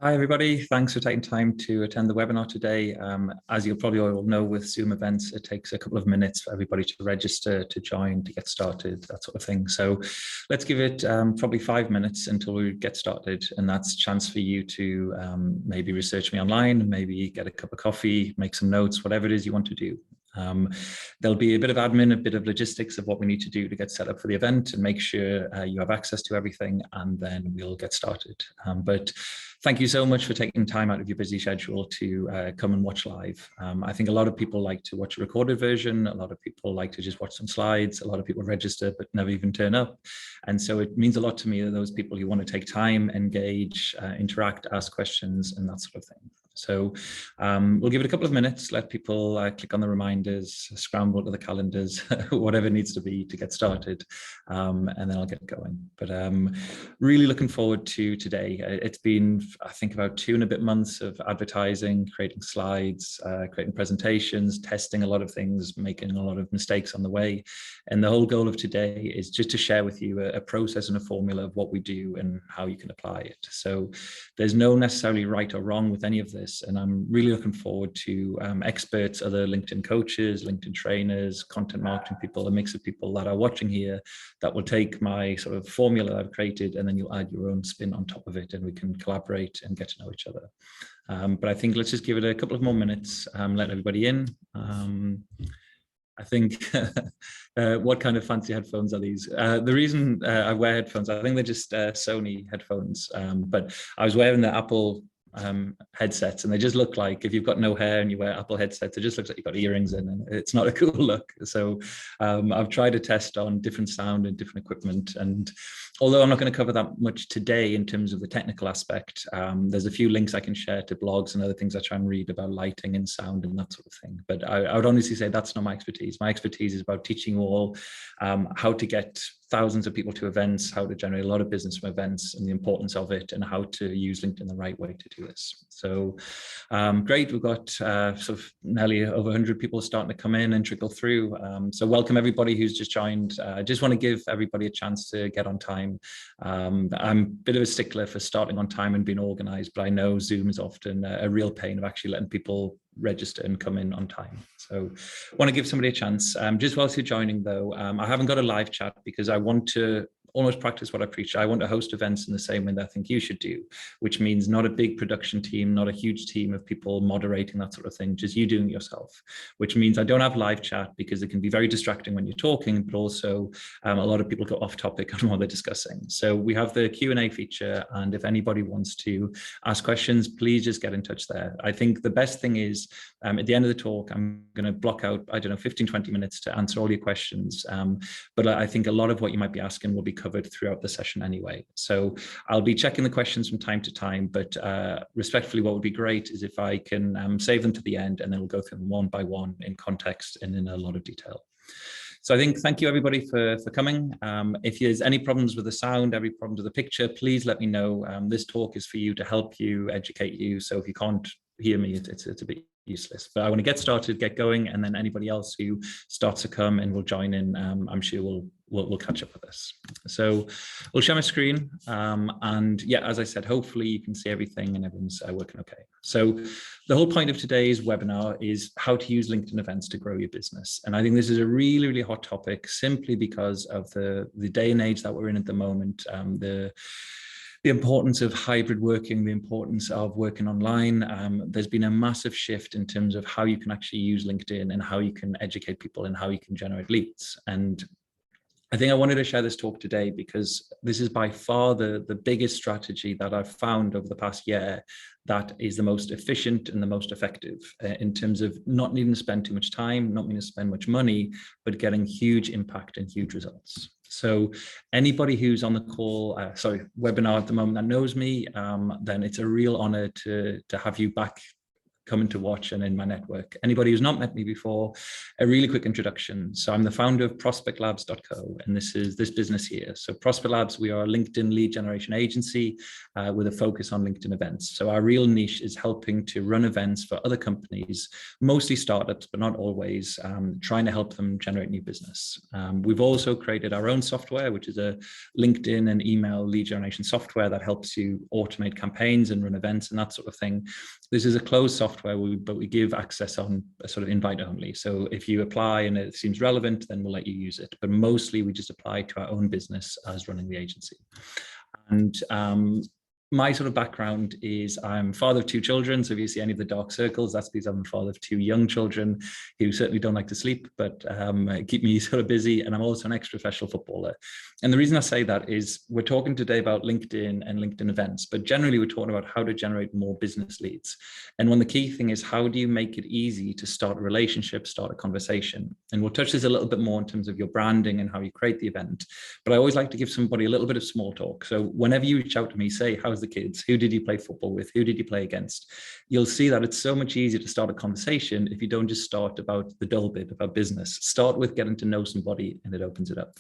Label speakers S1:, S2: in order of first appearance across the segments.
S1: Hi, everybody. Thanks for taking time to attend the webinar today. As you'll probably all know with Zoom events, it takes a couple of minutes for everybody to register, to join, to get started, that sort of thing. So let's give it probably 5 minutes until we get started. And that's a chance for you to maybe research me online, maybe get a cup of coffee, make some notes, whatever it is you want to do. There'll be a bit of admin, a bit of logistics of what we need to do to get set up for the event and make sure you have access to everything, and then we'll get started. But thank you so much for taking time out of your busy schedule to come and watch live. I think a lot of people like to watch a recorded version. A lot of people like to just watch some slides. A lot of people register but never even turn up. And so it means a lot to me that those people who want to take time, engage, interact, ask questions, and that sort of thing. So we'll give it a couple of minutes, let people click on the reminders, scramble to the calendars, whatever needs to be to get started, and then I'll get going. But really looking forward to today. It's been, I think, about 2 and a bit months of advertising, creating slides, creating presentations, testing a lot of things, making a lot of mistakes on the way. And the whole goal of today is just to share with you a process and a formula of what we do and how you can apply it. So there's no necessarily right or wrong with any of this. And I'm really looking forward to experts, other LinkedIn coaches, LinkedIn trainers, content marketing people, a mix of people that are watching here that will take my sort of formula I've created, and then you'll add your own spin on top of it, and we can collaborate and get to know each other. But I think let's just give it a couple of more minutes, let everybody in. I think, what kind of fancy headphones are these? The reason I wear headphones, I think they're just Sony headphones, but I was wearing the Apple headsets, and they just look like, if you've got no hair and you wear Apple headsets, it just looks like you've got earrings in, and it's not a cool look. So I've tried to test on different sound and different equipment, and although I'm not going to cover that much today in terms of the technical aspect, there's a few links I can share to blogs and other things I try and read about lighting and sound and that sort of thing. But I would honestly say that's not my expertise. My expertise is about teaching you all how to get thousands of people to events, how to generate a lot of business from events and the importance of it, and how to use LinkedIn the right way to do this. So great, we've got sort of nearly over 100 people starting to come in and trickle through. So welcome everybody who's just joined. I just want to give everybody a chance to get on time. I'm a bit of a stickler for starting on time and being organized, but I know Zoom is often a real pain of actually letting people register and come in on time. So I want to give somebody a chance. Just whilst you're joining though, I haven't got a live chat because I want to almost practice what I preach. I want to host events in the same way that I think you should do, which means not a big production team, not a huge team of people moderating, that sort of thing, just you doing it yourself, which means I don't have live chat because it can be very distracting when you're talking, but also a lot of people go off topic on what they're discussing. So we have the Q&A feature, and if anybody wants to ask questions, please just get in touch there. I think the best thing is at the end of the talk, I'm going to block out, I don't know, 15, 20 minutes to answer all your questions. But I think a lot of what you might be asking will be covered throughout the session anyway. So I'll be checking the questions from time to time, but respectfully, what would be great is if I can save them to the end, and then we'll go through them one by one in context and in a lot of detail. So I think, thank you everybody for coming. If there's any problems with the sound, any problems with the picture, please let me know. This talk is for you, to help you, educate you. So if you can't hear me, it's a bit useless. But I want to get started, get going, and then anybody else who starts to come and will join in, I'm sure we'll catch up with this. So we'll share my screen, and yeah, as I said, hopefully you can see everything and everyone's working okay. So the whole point of today's webinar is how to use LinkedIn events to grow your business. And I think this is a really, really hot topic, simply because of the day and age that we're in at the moment, the importance of hybrid working, the importance of working online. There's been a massive shift in terms of how you can actually use LinkedIn and how you can educate people and how you can generate leads. And I think I wanted to share this talk today because this is by far the biggest strategy that I've found over the past year that is the most efficient and the most effective in terms of not needing to spend too much time, not needing to spend much money, but getting huge impact and huge results. So anybody who's on the call, webinar at the moment that knows me, then it's a real honor to have you back coming to watch and in my network. Anybody who's not met me before, a really quick introduction. So I'm the founder of ProspectLabs.co, and this is this business here. So ProspectLabs, we are a LinkedIn lead generation agency with a focus on LinkedIn events. So our real niche is helping to run events for other companies, mostly startups, but not always, trying to help them generate new business. We've also created our own software, which is a LinkedIn and email lead generation software that helps you automate campaigns and run events and that sort of thing. This is a closed software, but we give access on a sort of invite only. So if you apply and it seems relevant, then we'll let you use it. But mostly we just apply to our own business as running the agency. And my sort of background is I'm father of 2 children. So if you see any of the dark circles, that's because I'm a father of 2 young children who certainly don't like to sleep, but keep me sort of busy. And I'm also an ex-professional footballer. And the reason I say that is we're talking today about LinkedIn and LinkedIn events, but generally we're talking about how to generate more business leads. And one of the key thing is, how do you make it easy to start a relationship, start a conversation? And we'll touch this a little bit more in terms of your branding and how you create the event. But I always like to give somebody a little bit of small talk. So whenever you reach out to me, say, how's the kids? Who did you play football with? Who did you play against? You'll see that it's so much easier to start a conversation if you don't just start about the dull bit about business. Start with getting to know somebody, and it opens it up.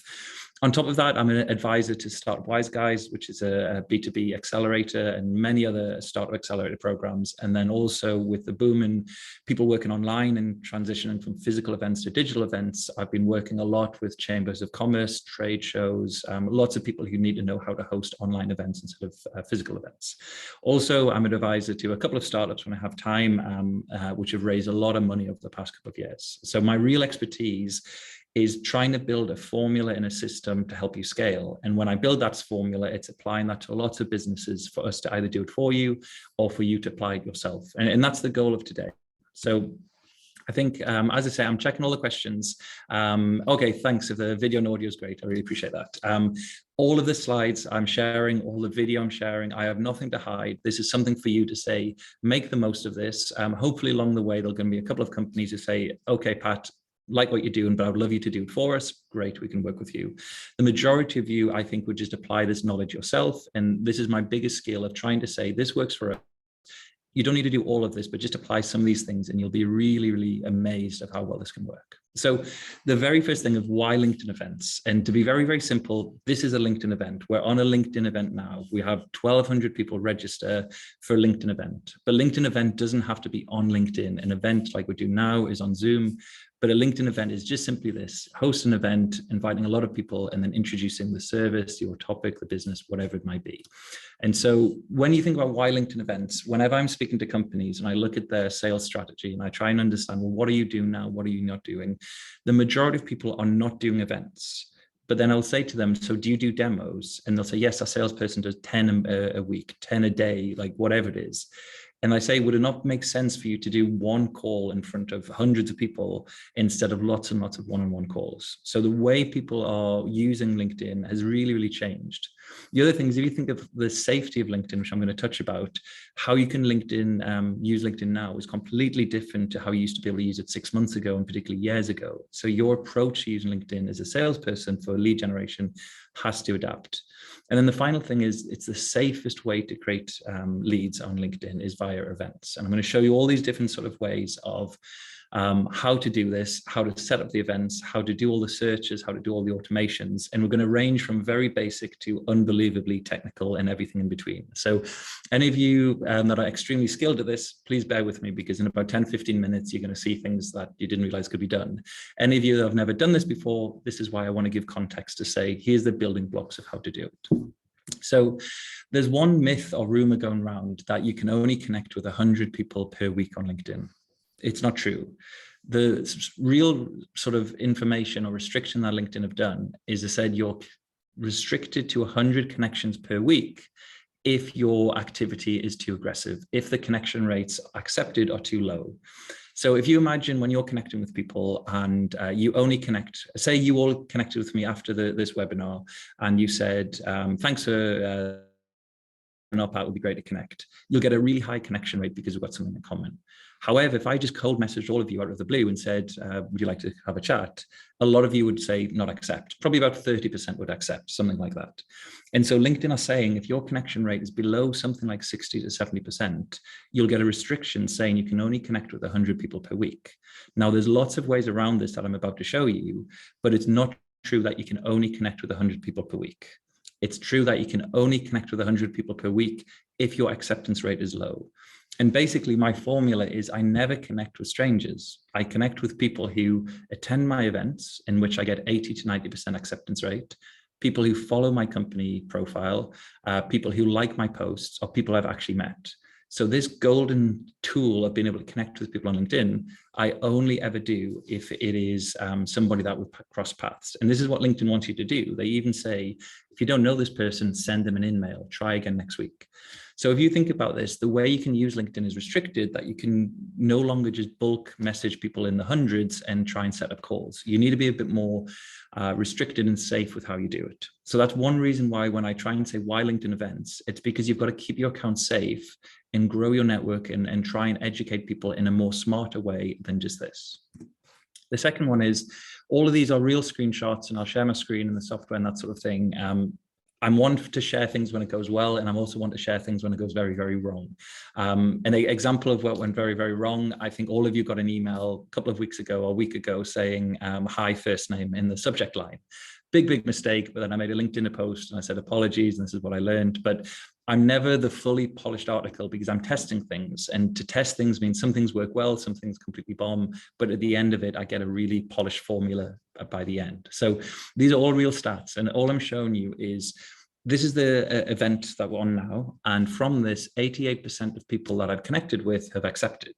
S1: On top of that, I'm an advisor to Startup Wise Guys, which is a B2B accelerator, and many other startup accelerator programs. And then also with the boom in people working online and transitioning from physical events to digital events, I've been working a lot with chambers of commerce, trade shows, lots of people who need to know how to host online events instead of physical events. Also, I'm an advisor to a couple of startups when I have time, which have raised a lot of money over the past couple of years. So my real expertise is trying to build a formula in a system to help you scale. And when I build that formula, it's applying that to lots of businesses for us to either do it for you or for you to apply it yourself. And that's the goal of today. So I think, as I say, I'm checking all the questions. Okay, thanks. If the video and audio is great, I really appreciate that. All of the slides I'm sharing, all the video I'm sharing, I have nothing to hide. This is something for you to say, make the most of this. Hopefully along the way, there're going to be a couple of companies who say, okay, Pat, like what you're doing, but I would love you to do it for us. Great, we can work with you. The majority of you, I think, would just apply this knowledge yourself. And this is my biggest skill of trying to say, this works for us. You don't need to do all of this, but just apply some of these things and you'll be really, really amazed at how well this can work. So the very first thing of why LinkedIn events, and to be very, very simple, this is a LinkedIn event. We're on a LinkedIn event now. We have 1,200 people register for a LinkedIn event, but LinkedIn event doesn't have to be on LinkedIn. An event like we do now is on Zoom, but a LinkedIn event is just simply this: host an event, inviting a lot of people, and then introducing the service, your topic, the business, whatever it might be. And so when you think about why LinkedIn events, whenever I'm speaking to companies and I look at their sales strategy and I try and understand, well, what are you doing now? What are you not doing? The majority of people are not doing events. But then I'll say to them, so do you do demos? And they'll say, yes, our salesperson does 10 a week, 10 a day, like whatever it is. And I say, would it not make sense for you to do one call in front of hundreds of people instead of lots and lots of one-on-one calls? So the way people are using LinkedIn has really, really changed. The other thing is, if you think of the safety of LinkedIn, which I'm going to touch about, how you can use LinkedIn now is completely different to how you used to be able to use it 6 months ago and particularly years ago. So your approach to using LinkedIn as a salesperson for lead generation has to adapt. And then the final thing is, it's the safest way to create leads on LinkedIn is via events. And I'm going to show you all these different sort of ways of how to do this, how to set up the events, how to do all the searches, how to do all the automations. And we're going to range from very basic to unbelievably technical and everything in between. So any of you that are extremely skilled at this, please bear with me, because in about 10, 15 minutes, you're going to see things that you didn't realize could be done. Any of you that have never done this before, this is why I want to give context to say, here's the building blocks of how to do it. So there's one myth or rumor going around that you can only connect with 100 people per week on LinkedIn. It's not true. The real sort of information or restriction that LinkedIn have done is they said you're restricted to 100 connections per week if your activity is too aggressive, if the connection rates accepted are too low. So if you imagine when you're connecting with people and you only connect, say you all connected with me after this webinar and you said, thanks for up, it would be great to connect. You'll get a really high connection rate because we've got something in common. However, if I just cold messaged all of you out of the blue and said, would you like to have a chat? A lot of you would say not accept. Probably about 30% would accept, something like that. And so LinkedIn are saying if your connection rate is below something like 60 to 70%, you'll get a restriction saying you can only connect with 100 people per week. Now, there's lots of ways around this that I'm about to show you, but it's not true that you can only connect with 100 people per week. It's true that you can only connect with 100 people per week if your acceptance rate is low. And basically my formula is I never connect with strangers. I connect with people who attend my events, in which I get 80 to 90% acceptance rate, people who follow my company profile, people who like my posts, or people I've actually met. So this golden tool of being able to connect with people on LinkedIn, I only ever do if it is somebody that would cross paths. And this is what LinkedIn wants you to do. They even say, if you don't know this person, send them an email, try again next week. So if you think about this, the way you can use LinkedIn is restricted, that you can no longer just bulk message people in the hundreds and try and set up calls. You need to be a bit more restricted and safe with how you do it. So that's one reason why when I try and say why LinkedIn events, it's because you've got to keep your account safe and grow your network and try and educate people in a more smarter way than just this. The second one is all of these are real screenshots, and I'll share my screen and the software and that sort of thing. I'm one to share things when it goes well, and I'm also one to share things when it goes very, very wrong. An example of what went very, very wrong, I think all of you got an email a couple of weeks ago or a week ago saying, hi, first name in the subject line. Big mistake, but then I made a LinkedIn post and I said apologies, and this is what I learned. But I'm never the fully polished article because I'm testing things, and to test things means some things work well, some things completely bomb, but at the end of it, I get a really polished formula by the end. So these are all real stats, and all I'm showing you is this is the event that we're on now, and from this, 88% of people that I've connected with have accepted.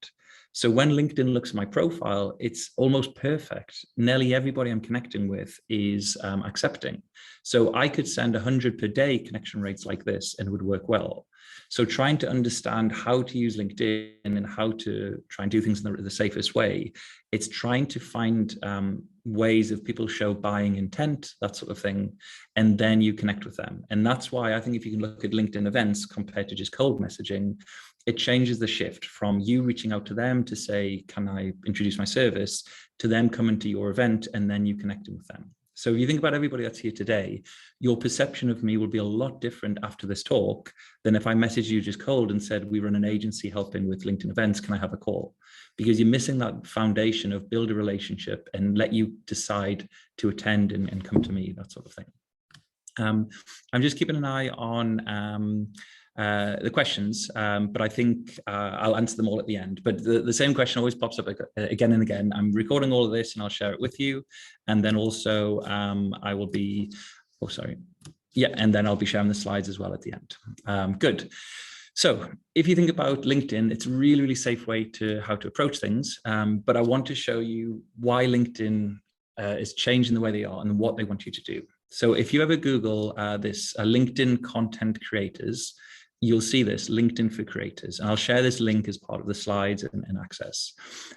S1: So when LinkedIn looks at my profile, it's almost perfect. Nearly everybody I'm connecting with is accepting. So I could send 100 per day connection rates like this and it would work well. So trying to understand how to use LinkedIn and how to try and do things in the safest way, it's trying to find ways of people show buying intent, that sort of thing, and then you connect with them. And that's why I think if you can look at LinkedIn events compared to just cold messaging, it changes the shift from you reaching out to them to say, can I introduce my service, to them coming to your event and then you connecting with them. So if you think about everybody that's here today, your perception of me will be a lot different after this talk than if I messaged you just cold and said, we run an agency helping with LinkedIn events, can I have a call? Because you're missing that foundation of build a relationship and let you decide to attend and come to me, that sort of thing. I'm just keeping an eye on the questions, but I think I'll answer them all at the end. But the same question always pops up again and again. I'm recording all of this and I'll share it with you. And then also I will be, and then I'll be sharing the slides as well at the end. Good. So if you think about LinkedIn, it's a really, really safe way to how to approach things. But I want to show you why LinkedIn is changing the way they are and what they want you to do. So if you ever Google this LinkedIn content creators, you'll see this LinkedIn for creators. And I'll share this link as part of the slides and access.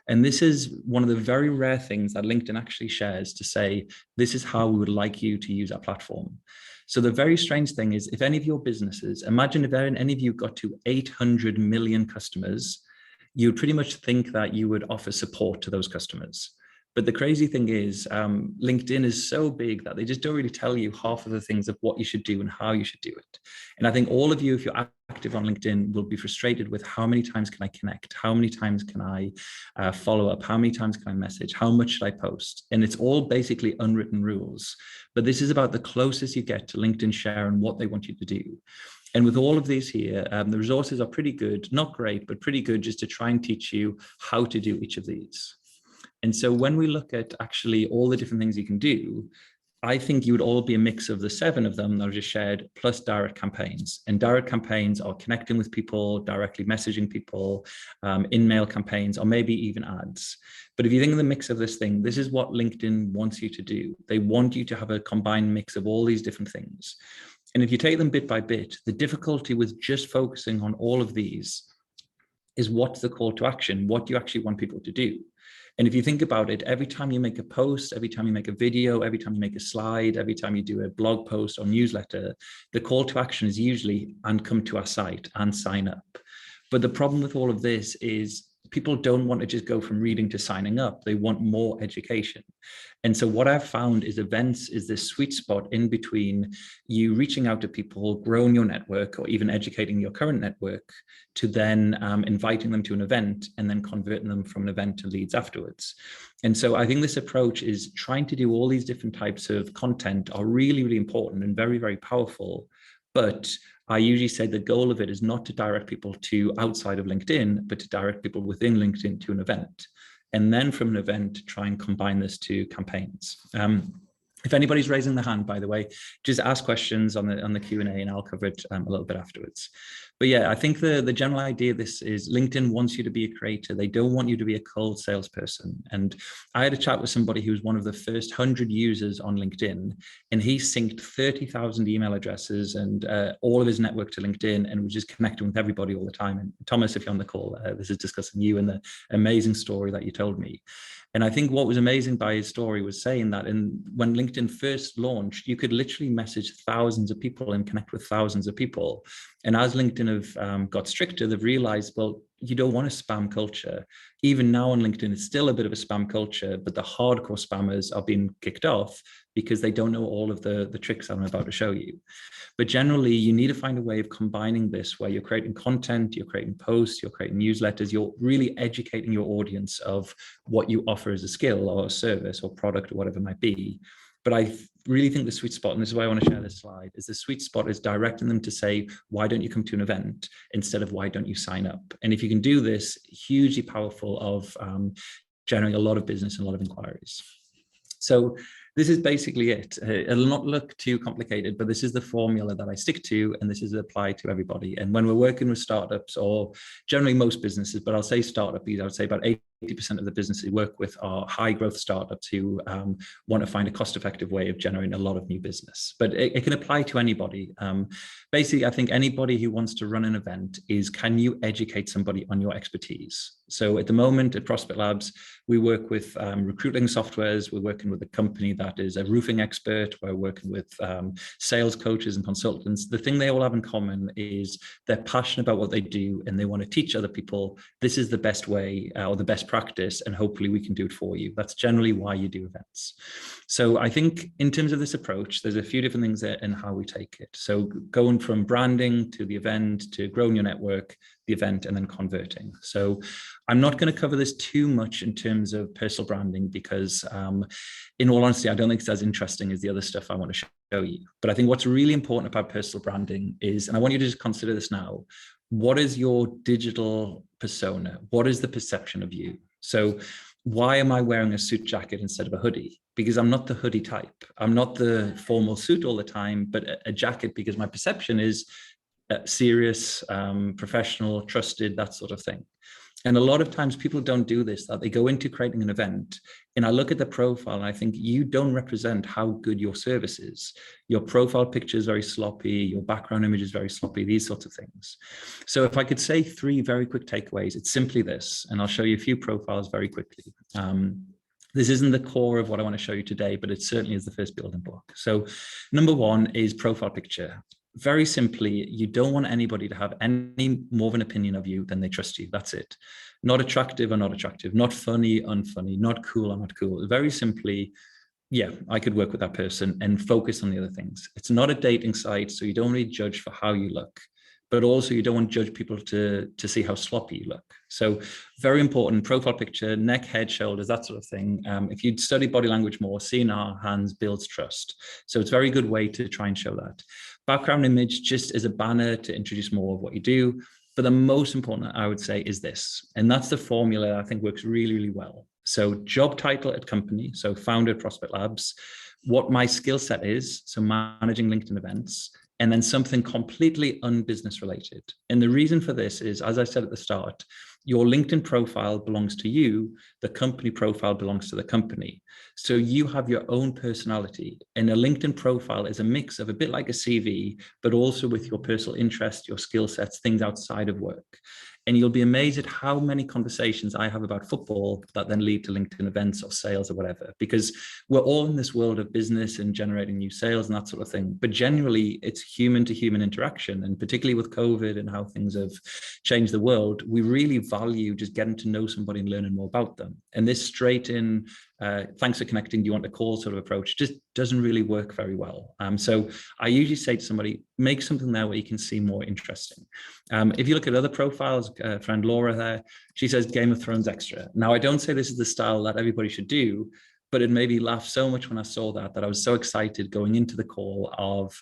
S1: And this is one of the very rare things that LinkedIn actually shares to say, this is how we would like you to use our platform. So the very strange thing is, if any of your businesses, imagine if any of you got to 800 million customers, you would pretty much think that you would offer support to those customers. But the crazy thing is, LinkedIn is so big that they just don't really tell you half of the things of what you should do and how you should do it. And I think all of you, if you're active on LinkedIn, will be frustrated with how many times can I connect? How many times can I follow up? How many times can I message? How much should I post? And it's all basically unwritten rules. But this is about the closest you get to LinkedIn share and what they want you to do. And with all of these here, the resources are pretty good, not great, but pretty good just to try and teach you how to do each of these. And so when we look at actually all the different things you can do, I think you would all be a mix of the 7 of them that I've just shared, plus direct campaigns. And direct campaigns are connecting with people, directly messaging people, in-mail campaigns, or maybe even ads. But if you think of the mix of this thing, this is what LinkedIn wants you to do. They want you to have a combined mix of all these different things. And if you take them bit by bit, the difficulty with just focusing on all of these is what's the call to action? What do you actually want people to do? And if you think about it, every time you make a post, every time you make a video, every time you make a slide, every time you do a blog post or newsletter, the call to action is usually, and come to our site and sign up. But the problem with all of this is people don't want to just go from reading to signing up. They want more education. And so what I've found is events is this sweet spot in between you reaching out to people, growing your network, or even educating your current network, to then inviting them to an event and then converting them from an event to leads afterwards. And so I think this approach is trying to do all these different types of content are really, really important and very, very powerful. But I usually say the goal of it is not to direct people to outside of LinkedIn, but to direct people within LinkedIn to an event. And then from an event, try and combine this to campaigns. If anybody's raising their hand, by the way, just ask questions on the Q&A and I'll cover it a little bit afterwards. But yeah, I think the general idea of this is LinkedIn wants you to be a creator. They don't want you to be a cold salesperson. And I had a chat with somebody who was one of the first 100 users on LinkedIn, and he synced 30,000 email addresses and all of his network to LinkedIn and was just connecting with everybody all the time. And Thomas, if you're on the call, this is discussing you and the amazing story that you told me. And I think what was amazing by his story was saying that when LinkedIn first launched, you could literally message thousands of people and connect with thousands of people. And as LinkedIn have got stricter, they've realized, well, you don't want a spam culture. Even now on LinkedIn, it's still a bit of a spam culture, but the hardcore spammers are being kicked off because they don't know all of the tricks I'm about to show you. But generally, you need to find a way of combining this where you're creating content, you're creating posts, you're creating newsletters, you're really educating your audience of what you offer as a skill or a service or product or whatever it might be. But I really think the sweet spot, and this is why I want to share this slide, is the sweet spot is directing them to say, why don't you come to an event instead of why don't you sign up? And if you can do this, hugely powerful of generating a lot of business and a lot of inquiries. So this is basically it. It'll not look too complicated, but this is the formula that I stick to, and this is applied to everybody. And when we're working with startups, or generally most businesses, but I'll say startup, I would say about 80% of the businesses we work with are high growth startups who want to find a cost-effective way of generating a lot of new business. But it can apply to anybody. Basically, I think anybody who wants to run an event is, can you educate somebody on your expertise? So at the moment at ProspectLabs, we work with recruiting softwares. We're working with a company that is a roofing expert. We're working with sales coaches and consultants. The thing they all have in common is they're passionate about what they do and they want to teach other people, this is the best way or the best practice, and hopefully we can do it for you. That's generally why you do events. So I think in terms of this approach, there's a few different things there in how we take it. So going from branding to the event, to growing your network, the event, and then converting. So I'm not going to cover this too much in terms of personal branding because in all honesty, I don't think it's as interesting as the other stuff I want to show you. But I think what's really important about personal branding is, and I want you to just consider this now, what is your digital persona? What is the perception of you? So why am I wearing a suit jacket instead of a hoodie? Because I'm not the hoodie type. I'm not the formal suit all the time, but a jacket because my perception is serious, professional, trusted, that sort of thing. And a lot of times people don't do this, that they go into creating an event and I look at the profile and I think you don't represent how good your service is. Your profile picture is very sloppy, your background image is very sloppy, these sorts of things. So if I could say 3 very quick takeaways, it's simply this, and I'll show you a few profiles very quickly. This isn't the core of what I want to show you today, but it certainly is the first building block. So number 1 is profile picture. Very simply, you don't want anybody to have any more of an opinion of you than they trust you. That's it. Not attractive or not attractive, not funny, unfunny, not cool or not cool. Very simply, yeah, I could work with that person and focus on the other things. It's not a dating site, so you don't really judge for how you look, but also you don't want to judge people to see how sloppy you look. So very important, profile picture, neck, head, shoulders, that sort of thing. If you'd study body language more, seeing our hands builds trust. So it's a very good way to try and show that. Background image just as a banner to introduce more of what you do. But the most important, I would say, is this. And that's the formula I think works really, really well. So job title at company, so founder at ProspectLabs, what my skill set is, so managing LinkedIn events, and then something completely unbusiness related. And the reason for this is, as I said at the start, Your LinkedIn profile belongs to you. The company profile belongs to the company. So you have your own personality, and a LinkedIn profile is a mix of a bit like a CV, but also with your personal interests, your skill sets, things outside of work. And you'll be amazed at how many conversations I have about football that then lead to LinkedIn events or sales or whatever, because we're all in this world of business and generating new sales and that sort of thing. But generally, it's human to human interaction. And particularly with COVID and how things have changed the world, we really value just getting to know somebody and learning more about them. And this straight in, thanks for connecting, do you want a call sort of approach just doesn't really work very well. So I usually say to somebody, make something there where you can see more interesting. If you look at other profiles, friend Laura there, she says Game of Thrones extra. Now, I don't say this is the style that everybody should do, but it made me laugh so much when I saw that I was so excited going into the call of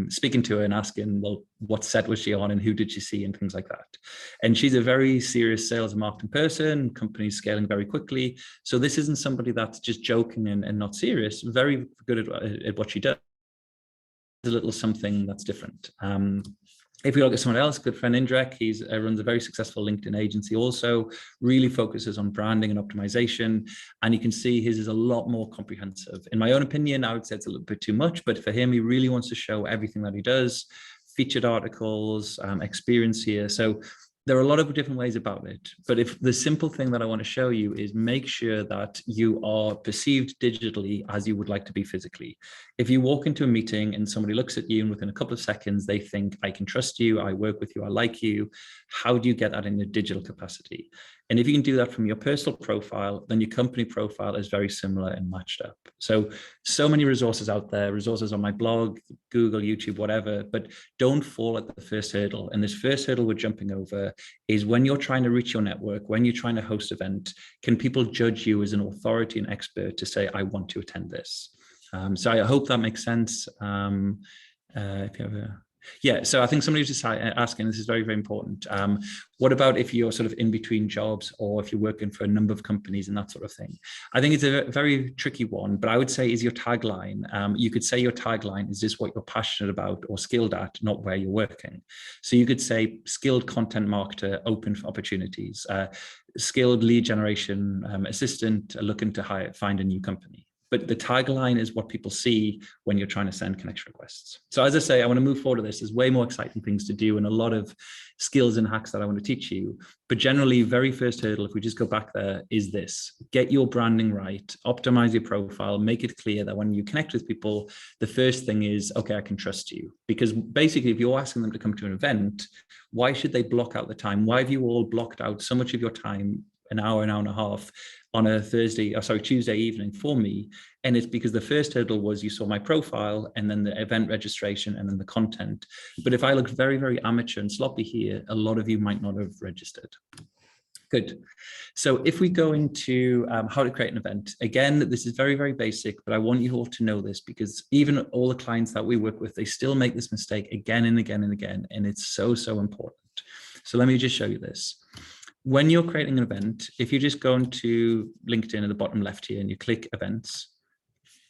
S1: speaking to her and asking, well, what set was she on and who did she see and things like that. And she's a very serious sales and marketing person, companies scaling very quickly. So this isn't somebody that's just joking and not serious, very good at what she does. A little something that's different. If we look at someone else, good friend Indrek, he runs a very successful LinkedIn agency, also really focuses on branding and optimization. And you can see his is a lot more comprehensive. In my own opinion, I would say it's a little bit too much, but for him, he really wants to show everything that he does, featured articles, experience here. So there are a lot of different ways about it, but if the simple thing that I want to show you is make sure that you are perceived digitally as you would like to be physically. If you walk into a meeting and somebody looks at you and within a couple of seconds, they think, I can trust you, I work with you, I like you, how do you get that in a digital capacity? And if you can do that from your personal profile, then your company profile is very similar and matched up. So many resources out there, resources on my blog, Google, YouTube, whatever, but don't fall at the first hurdle. And this first hurdle we're jumping over is when you're trying to reach your network, when you're trying to host an event, can people judge you as an authority and expert to say, I want to attend this? So I hope that makes sense. If you have a... Yeah, so I think somebody was just asking, this is very, very important. What about if you're sort of in between jobs or if you're working for a number of companies and that sort of thing? I think it's a very tricky one, but I would say is your tagline. You could say your tagline is this what you're passionate about or skilled at, not where you're working. So you could say skilled content marketer, open for opportunities, skilled lead generation assistant, looking to find a new company. But the tagline is what people see when you're trying to send connection requests. So as I say, I want to move forward to this. There's way more exciting things to do and a lot of skills and hacks that I want to teach you. But generally, very first hurdle, if we just go back there, is this. Get your branding right, optimize your profile, make it clear that when you connect with people, the first thing is, okay, I can trust you. Because basically, if you're asking them to come to an event, why should they block out the time? Why have you all blocked out so much of your time, an hour and a half on a Tuesday evening for me? And it's because the first hurdle was you saw my profile and then the event registration and then the content. But if I look very, very amateur and sloppy here, a lot of you might not have registered. Good. So if we go into how to create an event, again, this is very, very basic, but I want you all to know this because even all the clients that we work with, they still make this mistake again and again and again. And it's so, so important. So let me just show you this. When you're creating an event, if you just go into LinkedIn at the bottom left here and you click events,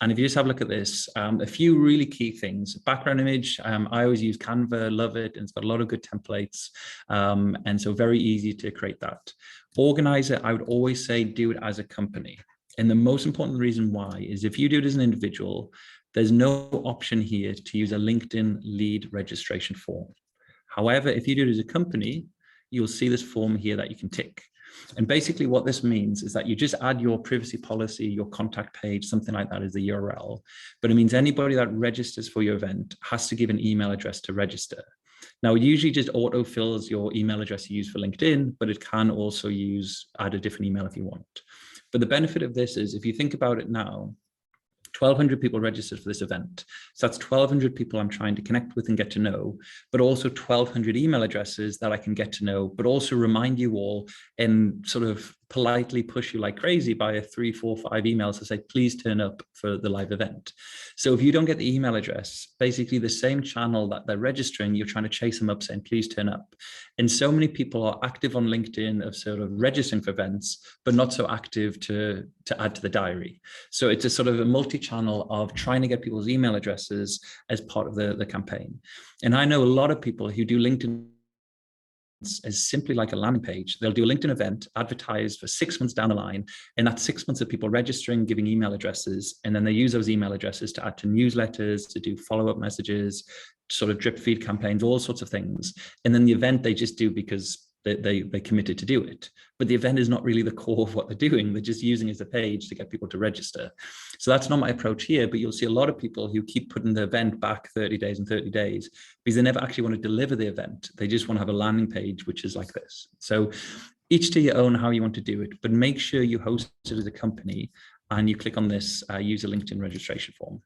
S1: and if you just have a look at this, a few really key things. Background image, I always use Canva, love it, and it's got a lot of good templates. And so very easy to create that. Organizer, I would always say do it as a company. And the most important reason why is if you do it as an individual, there's no option here to use a LinkedIn lead registration form. However, if you do it as a company, you'll see this form here that you can tick. And basically what this means is that you just add your privacy policy, your contact page, something like that as the URL. But it means anybody that registers for your event has to give an email address to register. Now, it usually just auto-fills your email address you use for LinkedIn, but it can also add a different email if you want. But the benefit of this is if you think about it now, 1,200 people registered for this event. So that's 1,200 people I'm trying to connect with and get to know, but also 1,200 email addresses that I can get to know, but also remind you all and sort of politely push you like crazy by 3, 4, 5 emails to say, please turn up for the live event. So if you don't get the email address, basically the same channel that they're registering, you're trying to chase them up saying, please turn up. And so many people are active on LinkedIn of sort of registering for events, but not so active to add to the diary. So it's a sort of a multi-channel of trying to get people's email addresses as part of the campaign. And I know a lot of people who do LinkedIn is simply like a landing page. They'll do a LinkedIn event, advertise for 6 months down the line, and that's 6 months of people registering, giving email addresses, and then they use those email addresses to add to newsletters, to do follow-up messages, sort of drip feed campaigns, all sorts of things. And then the event they just do because they committed to do it. But the event is not really the core of what they're doing. They're just using it as a page to get people to register. So that's not my approach here, but you'll see a lot of people who keep putting the event back 30 days and 30 days because they never actually want to deliver the event. They just want to have a landing page, which is like this. So each to your own how you want to do it, but make sure you host it as a company and you click on this use a LinkedIn registration form.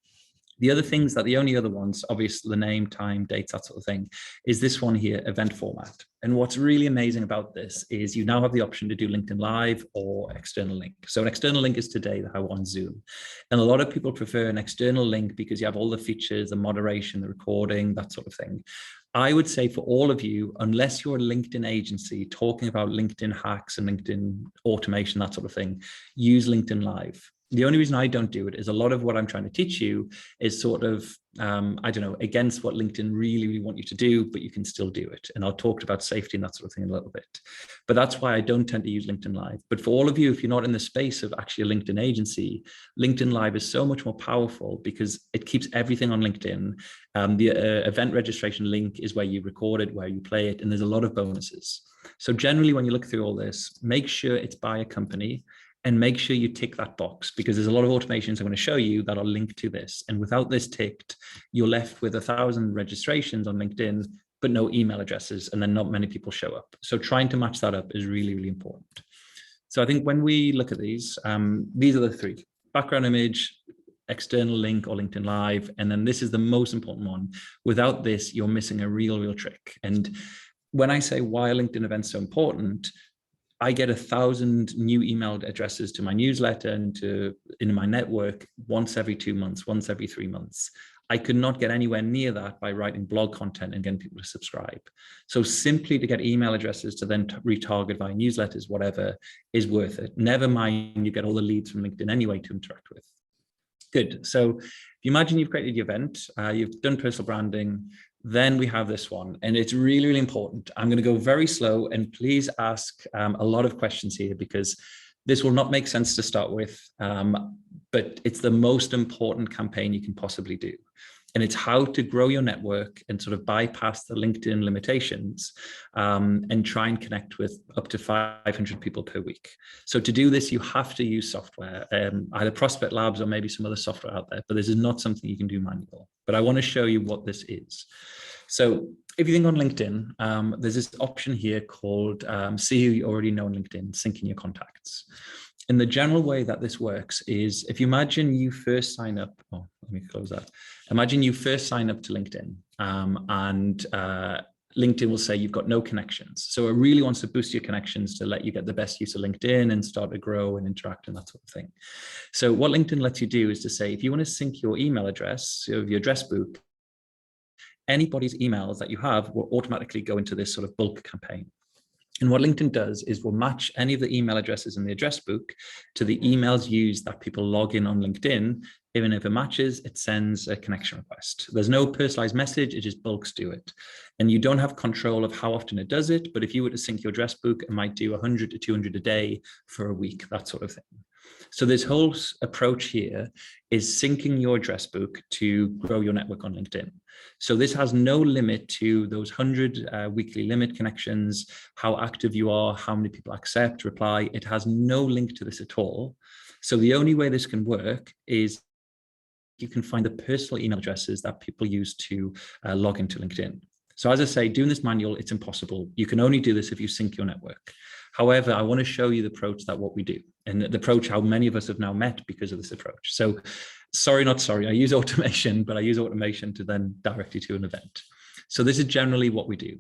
S1: The other things that the only other ones, obviously the name, time, dates, that sort of thing, is this one here, event format. And what's really amazing about this is you now have the option to do LinkedIn Live or external link. So an external link is today how on Zoom. And a lot of people prefer an external link because you have all the features, the moderation, the recording, that sort of thing. I would say for all of you, unless you're a LinkedIn agency talking about LinkedIn hacks and LinkedIn automation, that sort of thing, use LinkedIn Live. The only reason I don't do it is a lot of what I'm trying to teach you is sort of, I don't know, against what LinkedIn really want you to do, but you can still do it. And I'll talk about safety and that sort of thing in a little bit. But that's why I don't tend to use LinkedIn Live. But for all of you, if you're not in the space of actually a LinkedIn agency, LinkedIn Live is so much more powerful because it keeps everything on LinkedIn. The event registration link is where you record it, where you play it, and there's a lot of bonuses. So generally, when you look through all this, make sure it's by a company. And make sure you tick that box because there's a lot of automations I'm going to show you that are linked to this. And without this ticked, you're left with 1,000 registrations on LinkedIn, but no email addresses, and then not many people show up. So trying to match that up is really, really important. So I think when we look at these are the three: background image, external link or LinkedIn Live. And then this is the most important one. Without this, you're missing a real trick. And when I say why are LinkedIn events so important, I get 1,000 new email addresses to my newsletter and in my network once every 2 months, once every 3 months. I could not get anywhere near that by writing blog content and getting people to subscribe. So simply to get email addresses to then retarget via newsletters, whatever, is worth it. Never mind, you get all the leads from LinkedIn anyway to interact with. Good. So if you imagine you've created the event, you've done personal branding, then we have this one, and it's really, really important. I'm going to go very slow, and please ask a lot of questions here because this will not make sense to start with, but it's the most important campaign you can possibly do. And it's how to grow your network and sort of bypass the LinkedIn limitations and try and connect with up to 500 people per week. So to do this, you have to use software, either ProspectLabs or maybe some other software out there, but this is not something you can do manual. But I want to show you what this is. So if you think on LinkedIn, there's this option here called see who you already know on LinkedIn, syncing your contacts. And the general way that this works is if you imagine you first sign up, oh, let me close that. Imagine you first sign up to LinkedIn and LinkedIn will say you've got no connections. So it really wants to boost your connections to let you get the best use of LinkedIn and start to grow and interact and that sort of thing. So what LinkedIn lets you do is to say, if you want to sync your email address, so your address book, anybody's emails that you have will automatically go into this sort of bulk campaign. And what LinkedIn does is will match any of the email addresses in the address book to the emails used that people log in on LinkedIn. Even if it matches, it sends a connection request. There's no personalized message, it just bulks do it. And you don't have control of how often it does it, but if you were to sync your address book, it might do 100 to 200 a day for a week, that sort of thing. So this whole approach here is syncing your address book to grow your network on LinkedIn. So this has no limit to those 100 weekly limit connections, how active you are, how many people accept, reply. It has no link to this at all. So the only way this can work is you can find the personal email addresses that people use to log into LinkedIn. So as I say, doing this manual, it's impossible. You can only do this if you sync your network. However, I want to show you the approach that what we do and the approach how many of us have now met because of this approach. So sorry, not sorry, I use automation, but I use automation to then direct you to an event. So this is generally what we do.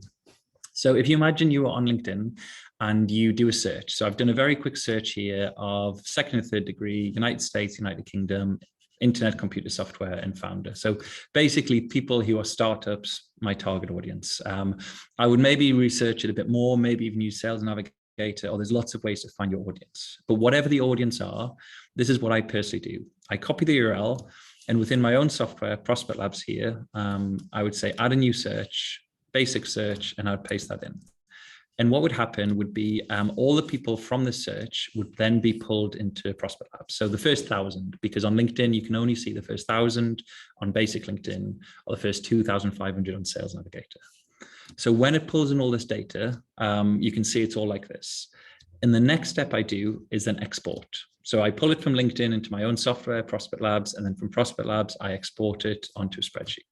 S1: So if you imagine you are on LinkedIn and you do a search. So I've done a very quick search here of second and third degree, United States, United Kingdom, internet computer software and founder. So basically people who are startups, my target audience. I would maybe research it a bit more, maybe even use Sales Navigator, or there's lots of ways to find your audience. But whatever the audience are, this is what I personally do. I copy the URL and within my own software, ProspectLabs here, I would say add a new search, basic search, and I'd paste that in. And what would happen would be all the people from the search would then be pulled into ProspectLabs. So the first 1,000, because on LinkedIn, you can only see the first 1,000 on basic LinkedIn, or the first 2,500 on Sales Navigator. So when it pulls in all this data, you can see it's all like this. And the next step I do is then export. So I pull it from LinkedIn into my own software, ProspectLabs, and then from ProspectLabs, I export it onto a spreadsheet.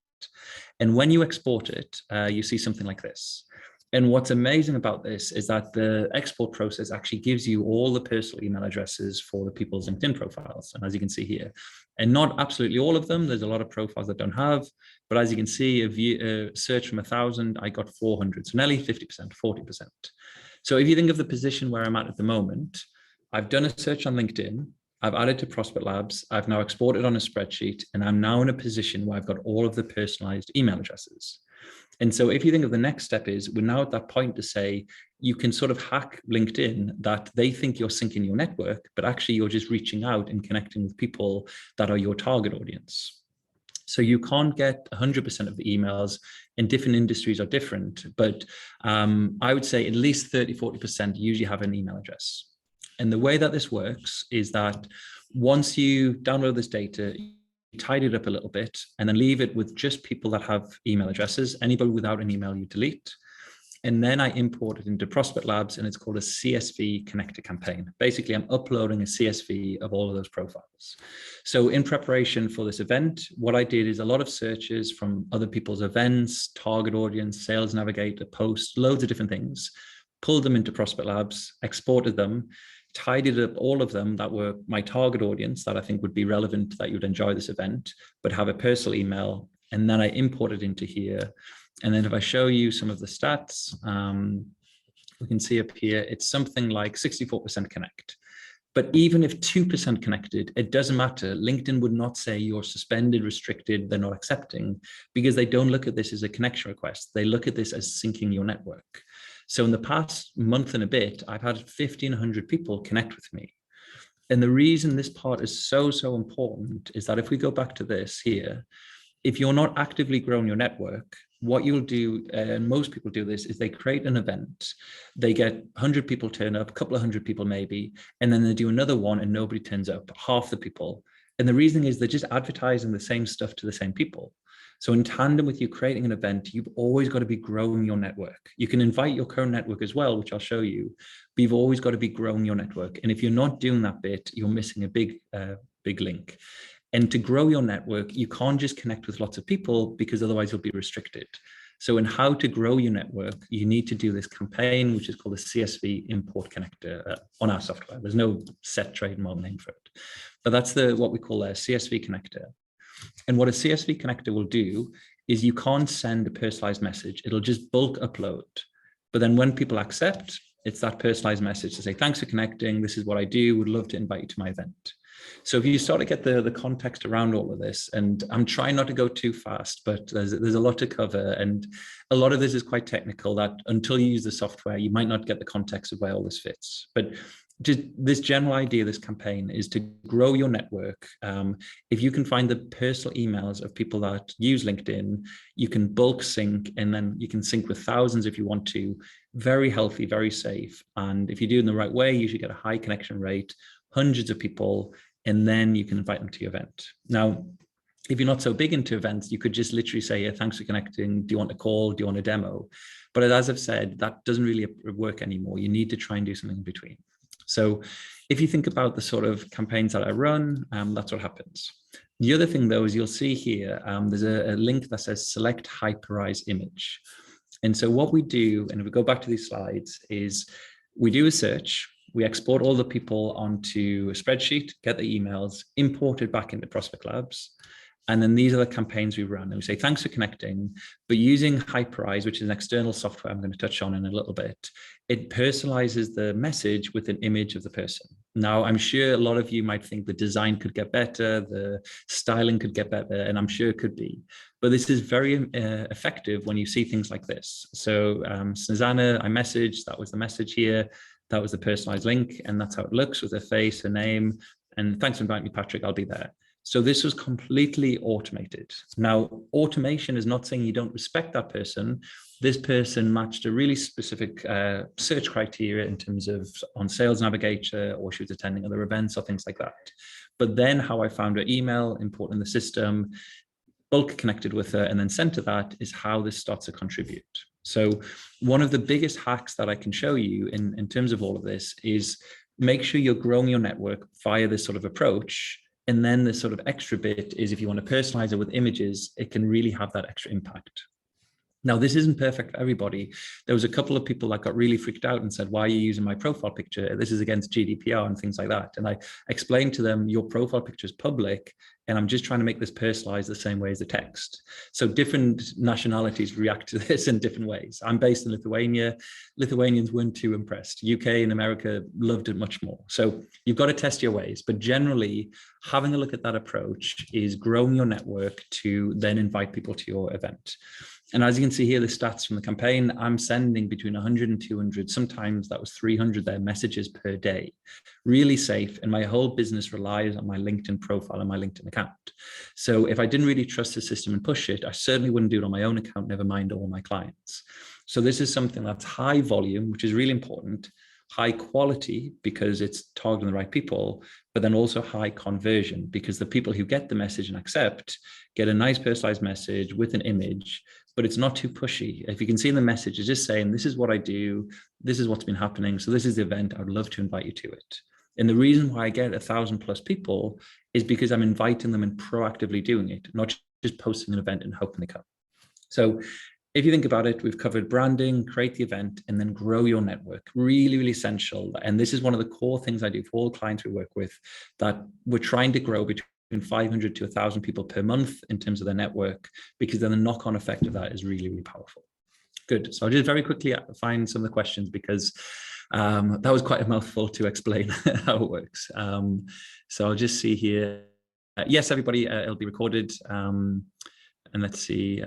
S1: And when you export it, you see something like this. And what's amazing about this is that the export process actually gives you all the personal email addresses for the people's LinkedIn profiles. And as you can see here, and not absolutely all of them, there's a lot of profiles that don't have, but as you can see, a search from 1,000, I got 400, so nearly 50%, 40%. So if you think of the position where I'm at the moment, I've done a search on LinkedIn, I've added to ProspectLabs, I've now exported on a spreadsheet, and I'm now in a position where I've got all of the personalized email addresses. And so if you think of the next step is, we're now at that point to say, you can sort of hack LinkedIn that they think you're syncing your network, but actually you're just reaching out and connecting with people that are your target audience. So you can't get 100% of the emails, and different industries are different, but I would say at least 30, 40% usually have an email address. And the way that this works is that once you download this data, tidy it up a little bit, and then leave it with just people that have email addresses. Anybody without an email, you delete. And then I import it into ProspectLabs, and it's called a CSV connector campaign. Basically, I'm uploading a CSV of all of those profiles. So in preparation for this event, what I did is a lot of searches from other people's events, target audience, Sales Navigator, posts, loads of different things, pulled them into ProspectLabs, exported them, tidied up all of them that were my target audience that I think would be relevant, that you'd enjoy this event, but have a personal email. And then I imported into here. And then if I show you some of the stats, we can see up here, it's something like 64% connect. But even if 2% connected, it doesn't matter. LinkedIn would not say you're suspended, restricted, they're not accepting, because they don't look at this as a connection request. They look at this as syncing your network. So in the past month and a bit, I've had 1,500 people connect with me. And the reason this part is so important is that if we go back to this here, if you're not actively growing your network, what you'll do, and most people do this, is they create an event, they get 100 people turn up, a couple of hundred people maybe, and then they do another one and nobody turns up, half the people. And the reason is they're just advertising the same stuff to the same people. So in tandem with you creating an event, you've always got to be growing your network. You can invite your current network as well, which I'll show you, but you've always got to be growing your network. And if you're not doing that bit, you're missing a big link. And to grow your network, you can't just connect with lots of people, because otherwise you'll be restricted. So in how to grow your network, you need to do this campaign, which is called the CSV import connector on our software. There's no set trademark name for it, but that's what we call a CSV connector. And what a CSV connector will do is you can't send a personalized message. It'll just bulk upload. But then when people accept, it's that personalized message to say, thanks for connecting. This is what I do. Would love to invite you to my event. So if you start to get the context around all of this, and I'm trying not to go too fast, but there's a lot to cover. And a lot of this is quite technical, that until you use the software, you might not get the context of where all this fits. But just this general idea of this campaign is to grow your network. If you can find the personal emails of people that use LinkedIn, you can bulk sync, and then you can sync with thousands if you want to. Very healthy, very safe. And if you do it in the right way, you should get a high connection rate, hundreds of people, and then you can invite them to your event. Now, if you're not so big into events, you could just literally say, yeah, thanks for connecting. Do you want a call? Do you want a demo? But as I've said, that doesn't really work anymore. You need to try and do something in between. So if you think about the sort of campaigns that I run, that's what happens. The other thing, though, is you'll see here, there's a link that says select hyperize image. And so what we do, and if we go back to these slides, is we do a search, we export all the people onto a spreadsheet, get the emails, import it back into ProspectLabs. And then these are the campaigns we run. And we say, thanks for connecting, but using Hyperize, which is an external software I'm going to touch on in a little bit, it personalizes the message with an image of the person. Now, I'm sure a lot of you might think the design could get better, the styling could get better, and I'm sure it could be. But this is very effective when you see things like this. So Susanna, I messaged, that was the message here. That was the personalized link, and that's how it looks with her face, her name. And thanks for inviting me, Patrick, I'll be there. So this was completely automated. Now, automation is not saying you don't respect that person. This person matched a really specific search criteria in terms of on Sales Navigator, or she was attending other events or things like that. But then how I found her email, import in the system, bulk connected with her, and then sent to that is how this starts to contribute. So one of the biggest hacks that I can show you in terms of all of this is make sure you're growing your network via this sort of approach. And then the sort of extra bit is if you want to personalize it with images, it can really have that extra impact. Now, this isn't perfect for everybody. There was a couple of people that got really freaked out and said, why are you using my profile picture? This is against GDPR and things like that. And I explained to them, your profile picture is public, and I'm just trying to make this personalized the same way as the text. So different nationalities react to this in different ways. I'm based in Lithuania. Lithuanians weren't too impressed. UK and America loved it much more. So you've got to test your ways. But generally, having a look at that approach is growing your network to then invite people to your event. And as you can see here, the stats from the campaign, I'm sending between 100 and 200, sometimes that was 300 there, messages per day. Really safe, and my whole business relies on my LinkedIn profile and my LinkedIn account. So if I didn't really trust the system and push it, I certainly wouldn't do it on my own account, never mind all my clients. So this is something that's high volume, which is really important, high quality because it's targeting the right people, but then also high conversion because the people who get the message and accept get a nice personalized message with an image, but it's not too pushy. If you can see in the message, it's just saying, this is what I do, this is what's been happening, so this is the event, I would love to invite you to it. And the reason why I get 1,000+ people is because I'm inviting them and proactively doing it, not just posting an event and hoping they come. So if you think about it, we've covered branding, create the event, and then grow your network. Really, really essential. And this is one of the core things I do for all clients we work with, that we're trying to grow between 500 to 1,000 people per month in terms of their network, because then the knock-on effect of that is really, really powerful. Good. So I'll just very quickly find some of the questions because that was quite a mouthful to explain how it works. So I'll just see here. Yes, everybody, it'll be recorded. And let's see.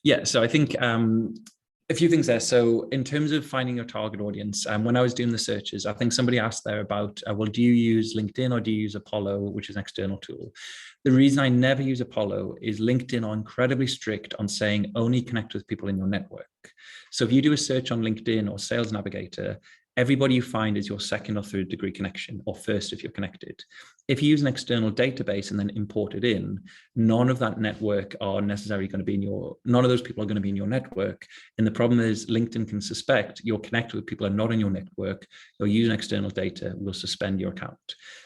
S1: Yeah, so I think a few things there. So in terms of finding your target audience, when I was doing the searches, I think somebody asked there about, well, do you use LinkedIn or do you use Apollo, which is an external tool? The reason I never use Apollo is LinkedIn are incredibly strict on saying only connect with people in your network. So if you do a search on LinkedIn or Sales Navigator, everybody you find is your second or third degree connection, or first if you're connected. If you use an external database and then import it in, none of that network are necessarily going to be in your, none of those people are going to be in your network. And the problem is LinkedIn can suspect you're connected with people who are not in your network, you're using external data, will suspend your account.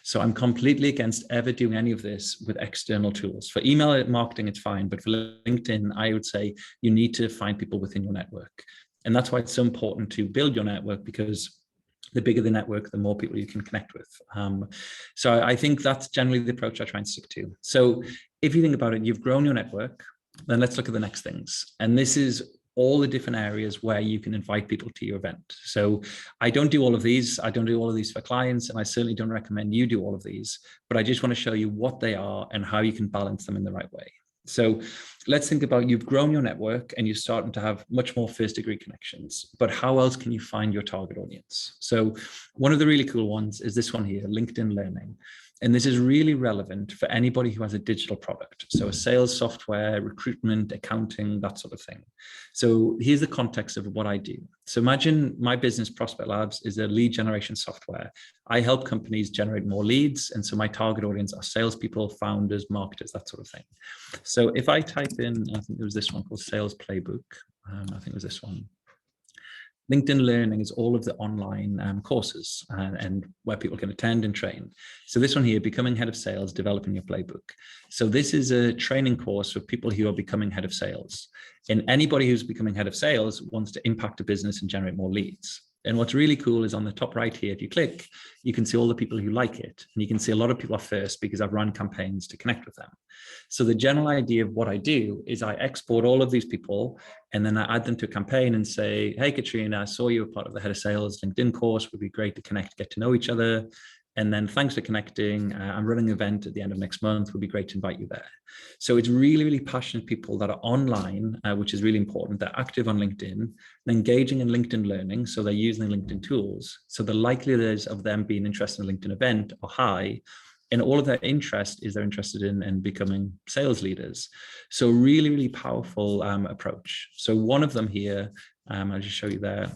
S1: So I'm completely against ever doing any of this with external tools. For email marketing, it's fine, but for LinkedIn, I would say you need to find people within your network. And that's why it's so important to build your network, because the bigger the network, the more people you can connect with. So I think that's generally the approach I try and stick to. So if you think about it, you've grown your network, then let's look at the next things. And this is all the different areas where you can invite people to your event. So I don't do all of these. I don't do all of these for clients, and I certainly don't recommend you do all of these, but I just want to show you what they are and how you can balance them in the right way. So let's think about, you've grown your network and you're starting to have much more first degree connections, but how else can you find your target audience? So one of the really cool ones is this one here, LinkedIn Learning. And this is really relevant for anybody who has a digital product. So a sales software, recruitment, accounting, that sort of thing. So here's the context of what I do. So imagine my business, ProspectLabs, is a lead generation software. I help companies generate more leads. And so my target audience are salespeople, founders, marketers, that sort of thing. So if I type in, I think there was this one called Sales Playbook. I think it was this one. LinkedIn Learning is all of the online courses and where people can attend and train. So this one here, Becoming Head of Sales, Developing Your Playbook. So this is a training course for people who are becoming head of sales. And anybody who's becoming head of sales wants to impact a business and generate more leads. And what's really cool is on the top right here, if you click, you can see all the people who like it. And you can see a lot of people are first because I've run campaigns to connect with them. So the general idea of what I do is I export all of these people and then I add them to a campaign and say, hey, Katrina, I saw you were part of the Head of Sales LinkedIn course. Would be great to connect, get to know each other. And then thanks for connecting. I'm running an event at the end of next month. Would be great to invite you there. So it's really, really passionate people that are online, which is really important. They're active on LinkedIn, they're engaging in LinkedIn Learning. So they're using the LinkedIn tools. So the likelihood of them being interested in a LinkedIn event are high. And all of their interest is they're interested in becoming sales leaders. So really, really powerful approach. So one of them here, I'll just show you there,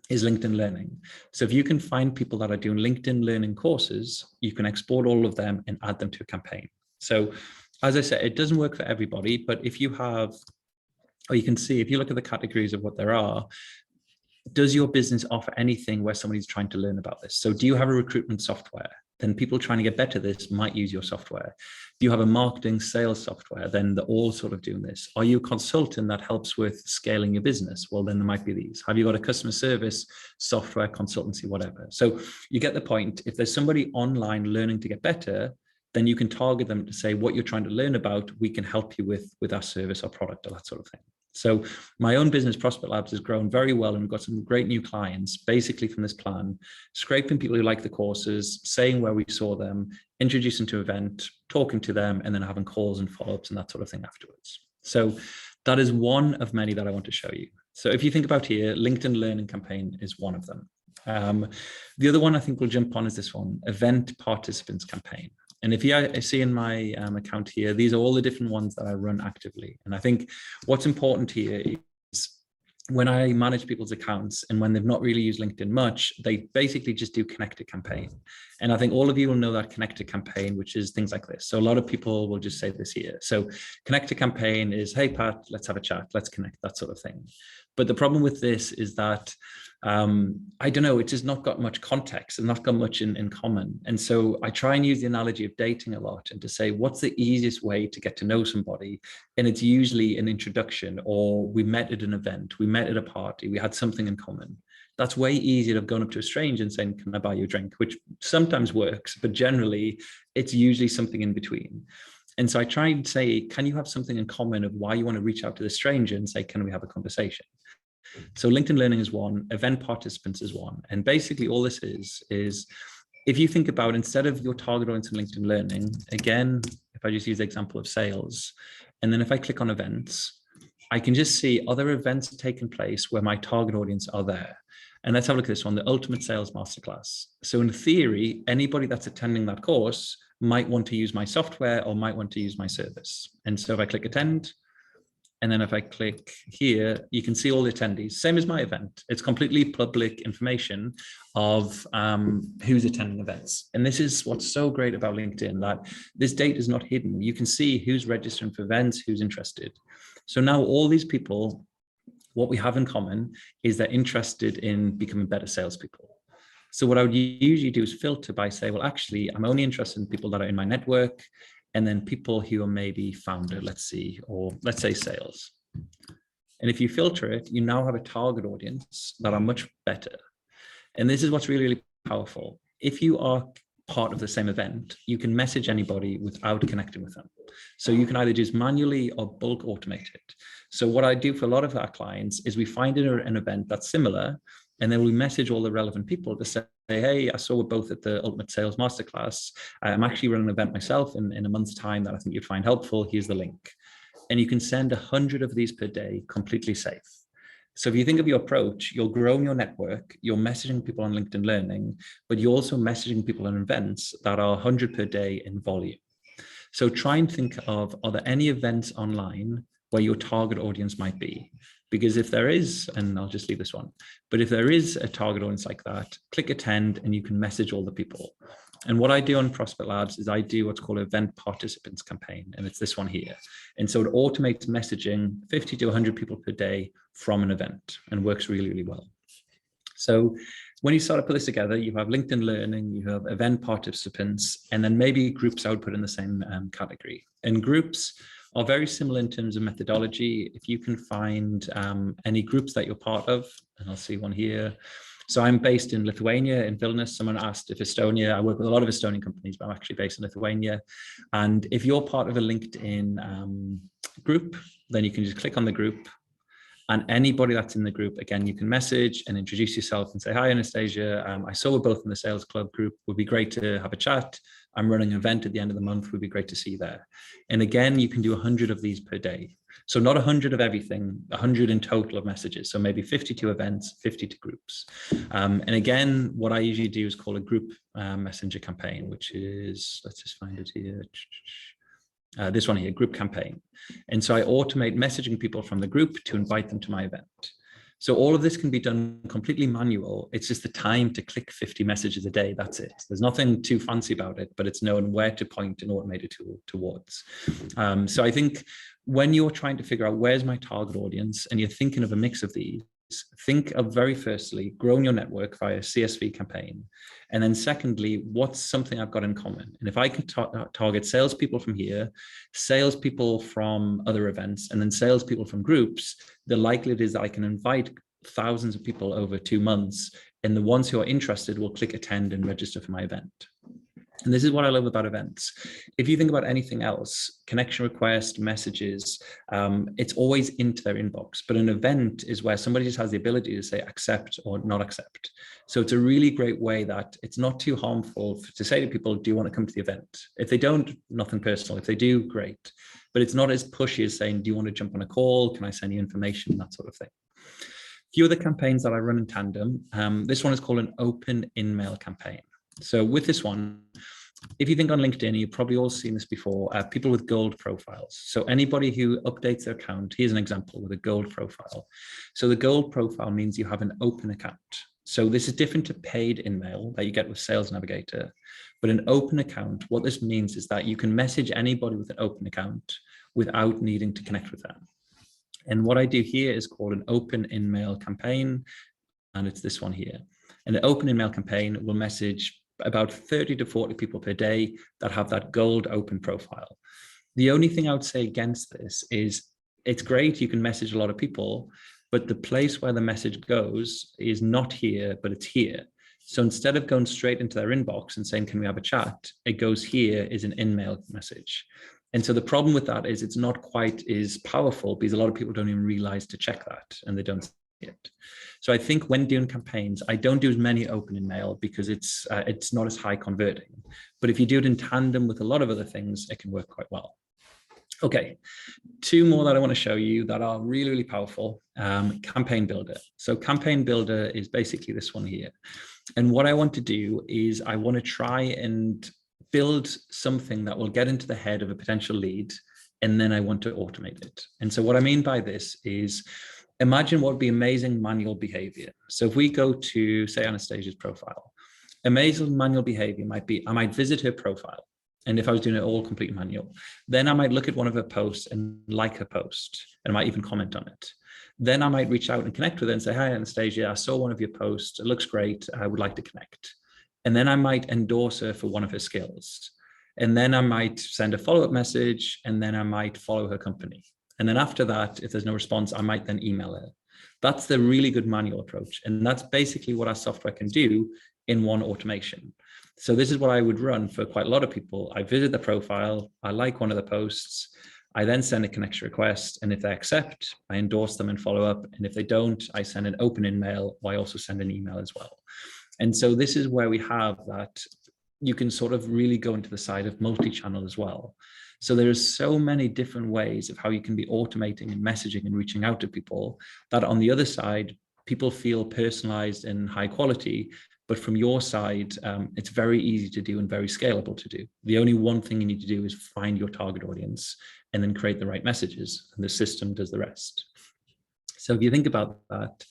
S1: is LinkedIn Learning. So if you can find people that are doing LinkedIn Learning courses, you can export all of them and add them to a campaign. So as I said, it doesn't work for everybody, but if you have, or you can see, if you look at the categories of what there are, does your business offer anything where somebody's trying to learn about this? So do you have a recruitment software? Then people trying to get better at this might use your software. Do you have a marketing sales software? Then they're all sort of doing this. Are you a consultant that helps with scaling your business? Well, then there might be these. Have you got a customer service software, consultancy, whatever? So you get the point. If there's somebody online learning to get better, then you can target them to say what you're trying to learn about, we can help you with our service or product or that sort of thing. So my own business, ProspectLabs, has grown very well, and we've got some great new clients basically from this plan, scraping people who like the courses, saying where we saw them, introducing to an event, talking to them, and then having calls and follow-ups and that sort of thing afterwards. So that is one of many that I want to show you. So if you think about here, LinkedIn Learning campaign is one of them. The other one I think we'll jump on is this one, event participants campaign. And if you see in my account here, these are all the different ones that I run actively. And I think what's important here is when I manage people's accounts and when they've not really used LinkedIn much, they basically just do connected campaign. And I think all of you will know that connected campaign, which is things like this. So a lot of people will just say this here. So connected campaign is, hey, Pat, let's have a chat, let's connect, that sort of thing. But the problem with this is that I don't know, it's just not got much context and not got much in common. And so I try and use the analogy of dating a lot and to say, what's the easiest way to get to know somebody? And it's usually an introduction, or we met at an event, we met at a party, we had something in common. That's way easier than going up to a stranger and saying, can I buy you a drink? Which sometimes works, but generally it's usually something in between. And so I try and say, can you have something in common of why you want to reach out to the stranger and say, can we have a conversation? So LinkedIn Learning is one, event participants is one. And basically all this is if you think about, instead of your target audience in LinkedIn Learning, again, if I just use the example of sales, and then if I click on events, I can just see other events taking place where my target audience are there. And let's have a look at this one, the Ultimate Sales Masterclass. So in theory, anybody that's attending that course might want to use my software or might want to use my service. And so if I click attend, and then if I click here, you can see all the attendees, same as my event. It's completely public information of who's attending events. And this is what's so great about LinkedIn, that this data is not hidden. You can see who's registering for events, who's interested. So now all these people, what we have in common is they're interested in becoming better salespeople. So what I would usually do is filter by say, well, actually, I'm only interested in people that are in my network, and then people who are maybe founder, let's see, or let's say sales. And if you filter it, you now have a target audience that are much better. And this is what's really, really powerful. If you are part of the same event, you can message anybody without connecting with them. So you can either just manually or bulk automate it. So what I do for a lot of our clients is we find an event that's similar, and then we message all the relevant people to say, hey, I saw we're both at the Ultimate Sales Masterclass. I'm actually running an event myself in a month's time that I think you'd find helpful. Here's the link. And you can send 100 of these per day, completely safe. So if you think of your approach, you're growing your network, you're messaging people on LinkedIn Learning, but you're also messaging people on events that are 100 per day in volume. So try and think of, are there any events online where your target audience might be? Because if there is, and I'll just leave this one, but if there is a target audience like that, click attend and you can message all the people. And what I do on ProspectLabs is I do what's called event participants campaign, and it's this one here. And so it automates messaging 50 to 100 people per day from an event, and works really, really well. So when you start to put this together, you have LinkedIn Learning, you have event participants, and then maybe groups I would put in the same category. And groups are very similar in terms of methodology. If you can find any groups that you're part of, and I'll see one here. So I'm based in Lithuania, in Vilnius. Someone asked if Estonia, I work with a lot of Estonian companies, but I'm actually based in Lithuania. And if you're part of a LinkedIn group, then you can just click on the group, and anybody that's in the group, again, you can message and introduce yourself and say, hi, Anastasia, I saw we're both in the sales club group. Would be great to have a chat. I'm running an event at the end of the month. Would be great to see you there. And again, you can do 100 of these per day. So not 100 of everything, 100 in total of messages. So maybe 52 events, 52 groups. And again, what I usually do is call a group messenger campaign, which is, let's just find it here. This one here, group campaign. And so I automate messaging people from the group to invite them to my event. So all of this can be done completely manual. It's just the time to click 50 messages a day. That's it. There's nothing too fancy about it, but it's knowing where to point an automated tool towards. So I think when you're trying to figure out where's my target audience and you're thinking of a mix of these, think of very firstly, growing your network via CSV campaign. And then secondly, what's something I've got in common? And if I can target salespeople from here, salespeople from other events, and then salespeople from groups, the likelihood is that I can invite thousands of people over 2 months, and the ones who are interested will click attend and register for my event. And this is what I love about events. If you think about anything else, connection request, messages, it's always into their inbox. But an event is where somebody just has the ability to say accept or not accept. So it's a really great way that it's not too harmful to say to people, do you want to come to the event? If they don't, nothing personal. If they do, great. But it's not as pushy as saying, do you want to jump on a call? Can I send you information? That sort of thing. A few of the campaigns that I run in tandem. This one is called an open in-mail campaign. So with this one, if you think on LinkedIn, you've probably all seen this before, people with gold profiles. So anybody who updates their account, here's an example with a gold profile. So the gold profile means you have an open account. So this is different to paid in-mail that you get with Sales Navigator. But an open account, what this means is that you can message anybody with an open account without needing to connect with them. And what I do here is called an open in-mail campaign, and it's this one here. And an open in-mail campaign will message about 30 to 40 people per day that have that gold open profile. The only thing I would say against this is it's great, you can message a lot of people, but the place where the message goes is not here, but it's here. So instead of going straight into their inbox and saying, can we have a chat? It goes here is an in-mail message. And so the problem with that is it's not quite as powerful because a lot of people don't even realize to check that and they don't see it. So I think when doing campaigns, I don't do as many open in mail because it's not as high converting. But if you do it in tandem with a lot of other things, it can work quite well. Okay, 2 more that I want to show you that are really, really powerful. Campaign Builder. So Campaign Builder is basically this one here. And what I want to do is I want to try and build something that will get into the head of a potential lead, and then I want to automate it. And so what I mean by this is, imagine what would be amazing manual behavior. So if we go to, say, Anastasia's profile, amazing manual behavior might be, I might visit her profile. And if I was doing it all completely manual, then I might look at one of her posts and like her post, and I might even comment on it. Then I might reach out and connect with her and say, hi, Anastasia, I saw one of your posts. It looks great. I would like to connect. And then I might endorse her for one of her skills. And then I might send a follow-up message, and then I might follow her company. And then after that, if there's no response, I might then email her. That's the really good manual approach. And that's basically what our software can do in one automation. So this is what I would run for quite a lot of people. I visit the profile, I like one of the posts, I then send a connection request. And if they accept, I endorse them and follow up. And if they don't, I send an open in-mail, or I also send an email as well. And so this is where we have that you can sort of really go into the side of multi-channel as well. So there are so many different ways of how you can be automating and messaging and reaching out to people that on the other side, people feel personalized and high quality. But from your side, it's very easy to do and very scalable to do. The only one thing you need to do is find your target audience and then create the right messages, and the system does the rest. So if you think about that,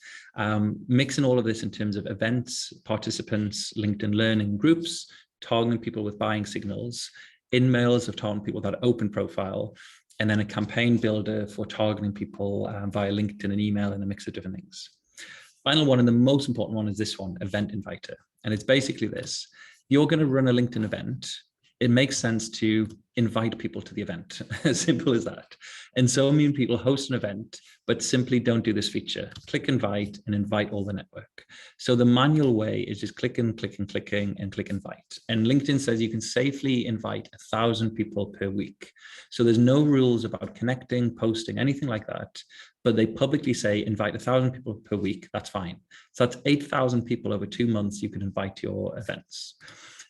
S1: mixing all of this in terms of events, participants, LinkedIn Learning groups, targeting people with buying signals, in-mails of targeting people that open profile, and then a campaign builder for targeting people via LinkedIn and email and a mix of different things. Final one, and the most important one, is this one, Event Inviter. And it's basically this. You're going to run a LinkedIn event. It makes sense to invite people to the event, as simple as that. And so many people host an event, but simply don't do this feature. Click invite and invite all the network. So the manual way is just clicking, and click invite. And LinkedIn says you can safely invite 1,000 people per week. So there's no rules about connecting, posting, anything like that. But they publicly say invite 1,000 people per week. That's fine. So that's 8,000 people over 2 months you can invite to your events.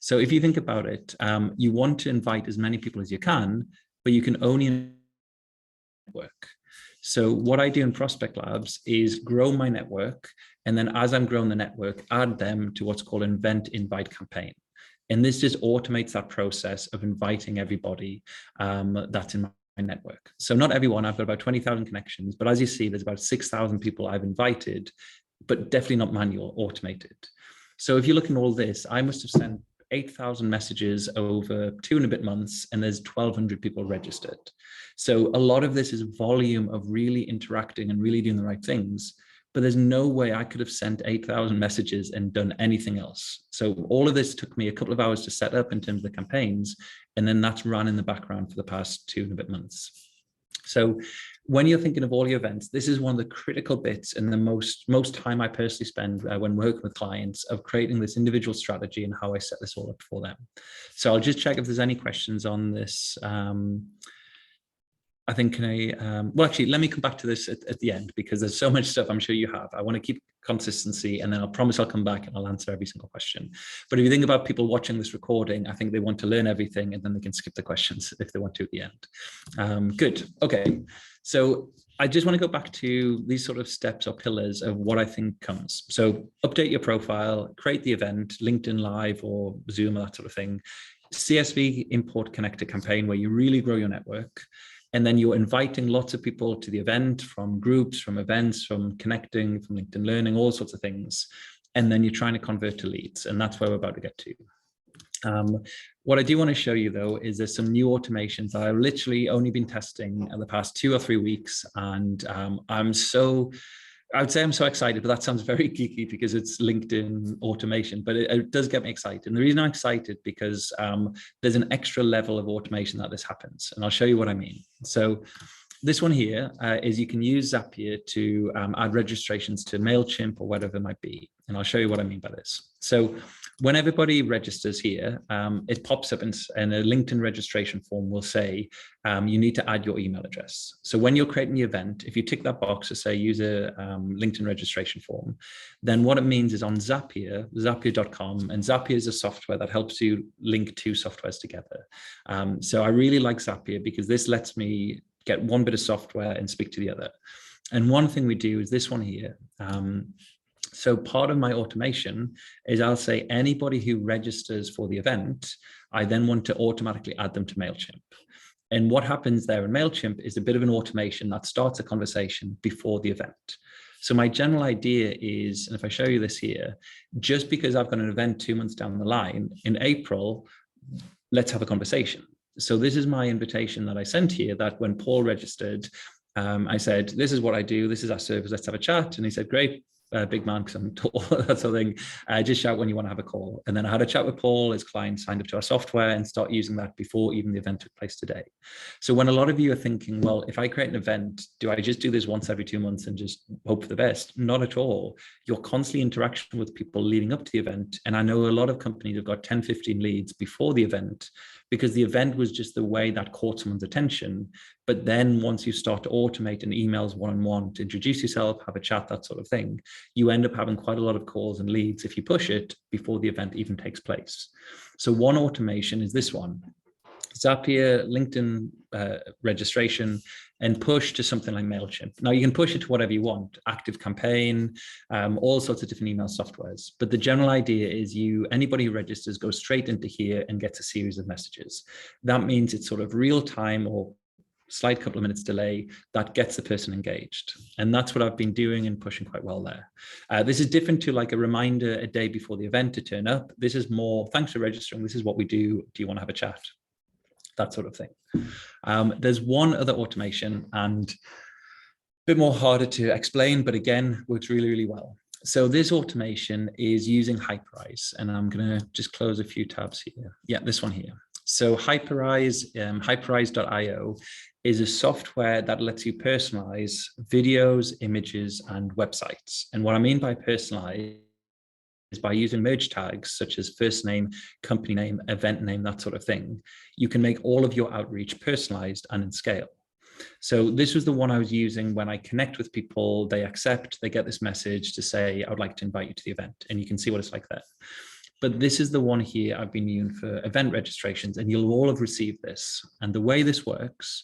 S1: So if you think about it, you want to invite as many people as you can, but you can only work. So what I do in ProspectLabs is grow my network. And then as I'm growing the network, add them to what's called an event invite campaign. And this just automates that process of inviting everybody that's in my network. So not everyone, I've got about 20,000 connections, but as you see, there's about 6,000 people I've invited, but definitely not manual, automated. So if you look at all this, I must have sent 8,000 messages over 2 and a bit months, and there's 1,200 people registered. So a lot of this is volume of really interacting and really doing the right things, but there's no way I could have sent 8,000 messages and done anything else. So all of this took me a couple of hours to set up in terms of the campaigns, and then that's run in the background for the past 2 and a bit months. So when you're thinking of all your events, this is one of the critical bits and the most time I personally spend when working with clients of creating this individual strategy and how I set this all up for them. So I'll just check if there's any questions on this. I think, well, actually, let me come back to this at the end, because there's so much stuff I'm sure you have. I want to keep consistency, and then I'll promise I'll come back and I'll answer every single question. But if you think about people watching this recording, I think they want to learn everything, and then they can skip the questions if they want to at the end. Good. Okay. So I just want to go back to these sort of steps or pillars of what I think comes. So update your profile, create the event, LinkedIn Live or Zoom or that sort of thing. CSV import connector campaign where you really grow your network. And then you're inviting lots of people to the event from groups, from events, from connecting, from LinkedIn Learning, all sorts of things. And then you're trying to convert to leads. And that's where we're about to get to. What I do want to show you, though, is there's some new automations that I've literally only been testing in the past 2 or 3 weeks. And I would say I'm so excited, but that sounds very geeky because it's LinkedIn automation, but it does get me excited. And the reason I'm excited because there's an extra level of automation that this happens. And I'll show you what I mean. So this one here is you can use Zapier to add registrations to MailChimp or whatever it might be. And I'll show you what I mean by this. So when everybody registers here, it pops up in a LinkedIn registration form will say, you need to add your email address. So when you're creating the event, if you tick that box to say use a LinkedIn registration form, then what it means is on Zapier, Zapier.com, and Zapier is a software that helps you link 2 softwares together. So I really like Zapier because this lets me get one bit of software and speak to the other. And one thing we do is this one here. So part of my automation is I'll say anybody who registers for the event, I then want to automatically add them to MailChimp. And what happens there in MailChimp is a bit of an automation that starts a conversation before the event. So my general idea is, and if I show you this here, just because I've got an event 2 months down the line, in April, let's have a conversation. So this is my invitation that I sent here, that when Paul registered, I said, this is what I do, this is our service, let's have a chat. And he said, great. Big man, because I'm tall, that sort of thing. Just shout when you want to have a call. And then I had a chat with Paul, his client signed up to our software and start using that before even the event took place today. So when a lot of you are thinking, well, if I create an event, do I just do this once every 2 months and just hope for the best? Not at all. You're constantly interaction with people leading up to the event. And I know a lot of companies have got 10, 15 leads before the event because the event was just the way that caught someone's attention. But then once you start to automate an emails one-on-one to introduce yourself, have a chat, that sort of thing, you end up having quite a lot of calls and leads if you push it before the event even takes place. So one automation is this one. Zapier, LinkedIn registration, and push to something like MailChimp. Now you can push it to whatever you want, ActiveCampaign, all sorts of different email softwares. But the general idea is anybody who registers goes straight into here and gets a series of messages. That means it's sort of real time or slight couple of minutes delay that gets the person engaged. And that's what I've been doing and pushing quite well there. This is different to like a reminder a day before the event to turn up. This is more, thanks for registering. This is what we do. Do you want to have a chat? That sort of thing. There's one other automation and a bit more harder to explain, but again, works really, really well. So this automation is using Hyperize, and I'm going to just close a few tabs here. Yeah, this one here. So Hyperize, Hyperize.io is a software that lets you personalize videos, images, and websites. And what I mean by personalize is by using merge tags such as first name, company name, event name, that sort of thing. You can make all of your outreach personalized and in scale. So this was the one I was using when I connect with people, they accept, they get this message to say, I would like to invite you to the event. And you can see what it's like there. But this is the one here I've been using for event registrations, and you'll all have received this. And the way this works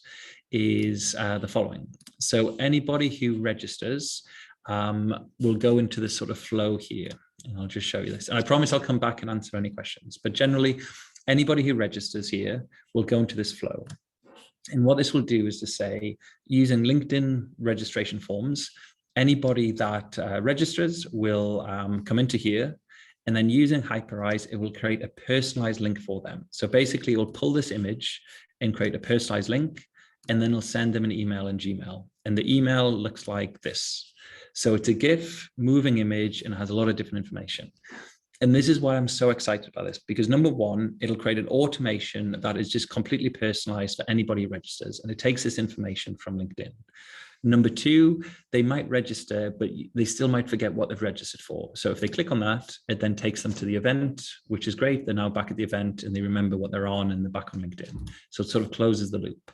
S1: is the following. So anybody who registers will go into this sort of flow here. And I'll just show you this. And I promise I'll come back and answer any questions. But generally, anybody who registers here will go into this flow. And what this will do is to say, using LinkedIn registration forms, anybody that registers will come into here, and then using Hyperize, it will create a personalized link for them. So basically, it will pull this image and create a personalized link, and then it'll send them an email in Gmail. And the email looks like this. So it's a GIF, moving image, and has a lot of different information. And this is why I'm so excited about this, because number one, it'll create an automation that is just completely personalized for anybody who registers, and it takes this information from LinkedIn. Number two, they might register, but they still might forget what they've registered for. So if they click on that, it then takes them to the event, which is great. They're now back at the event and they remember what they're on and they're back on LinkedIn. So it sort of closes the loop.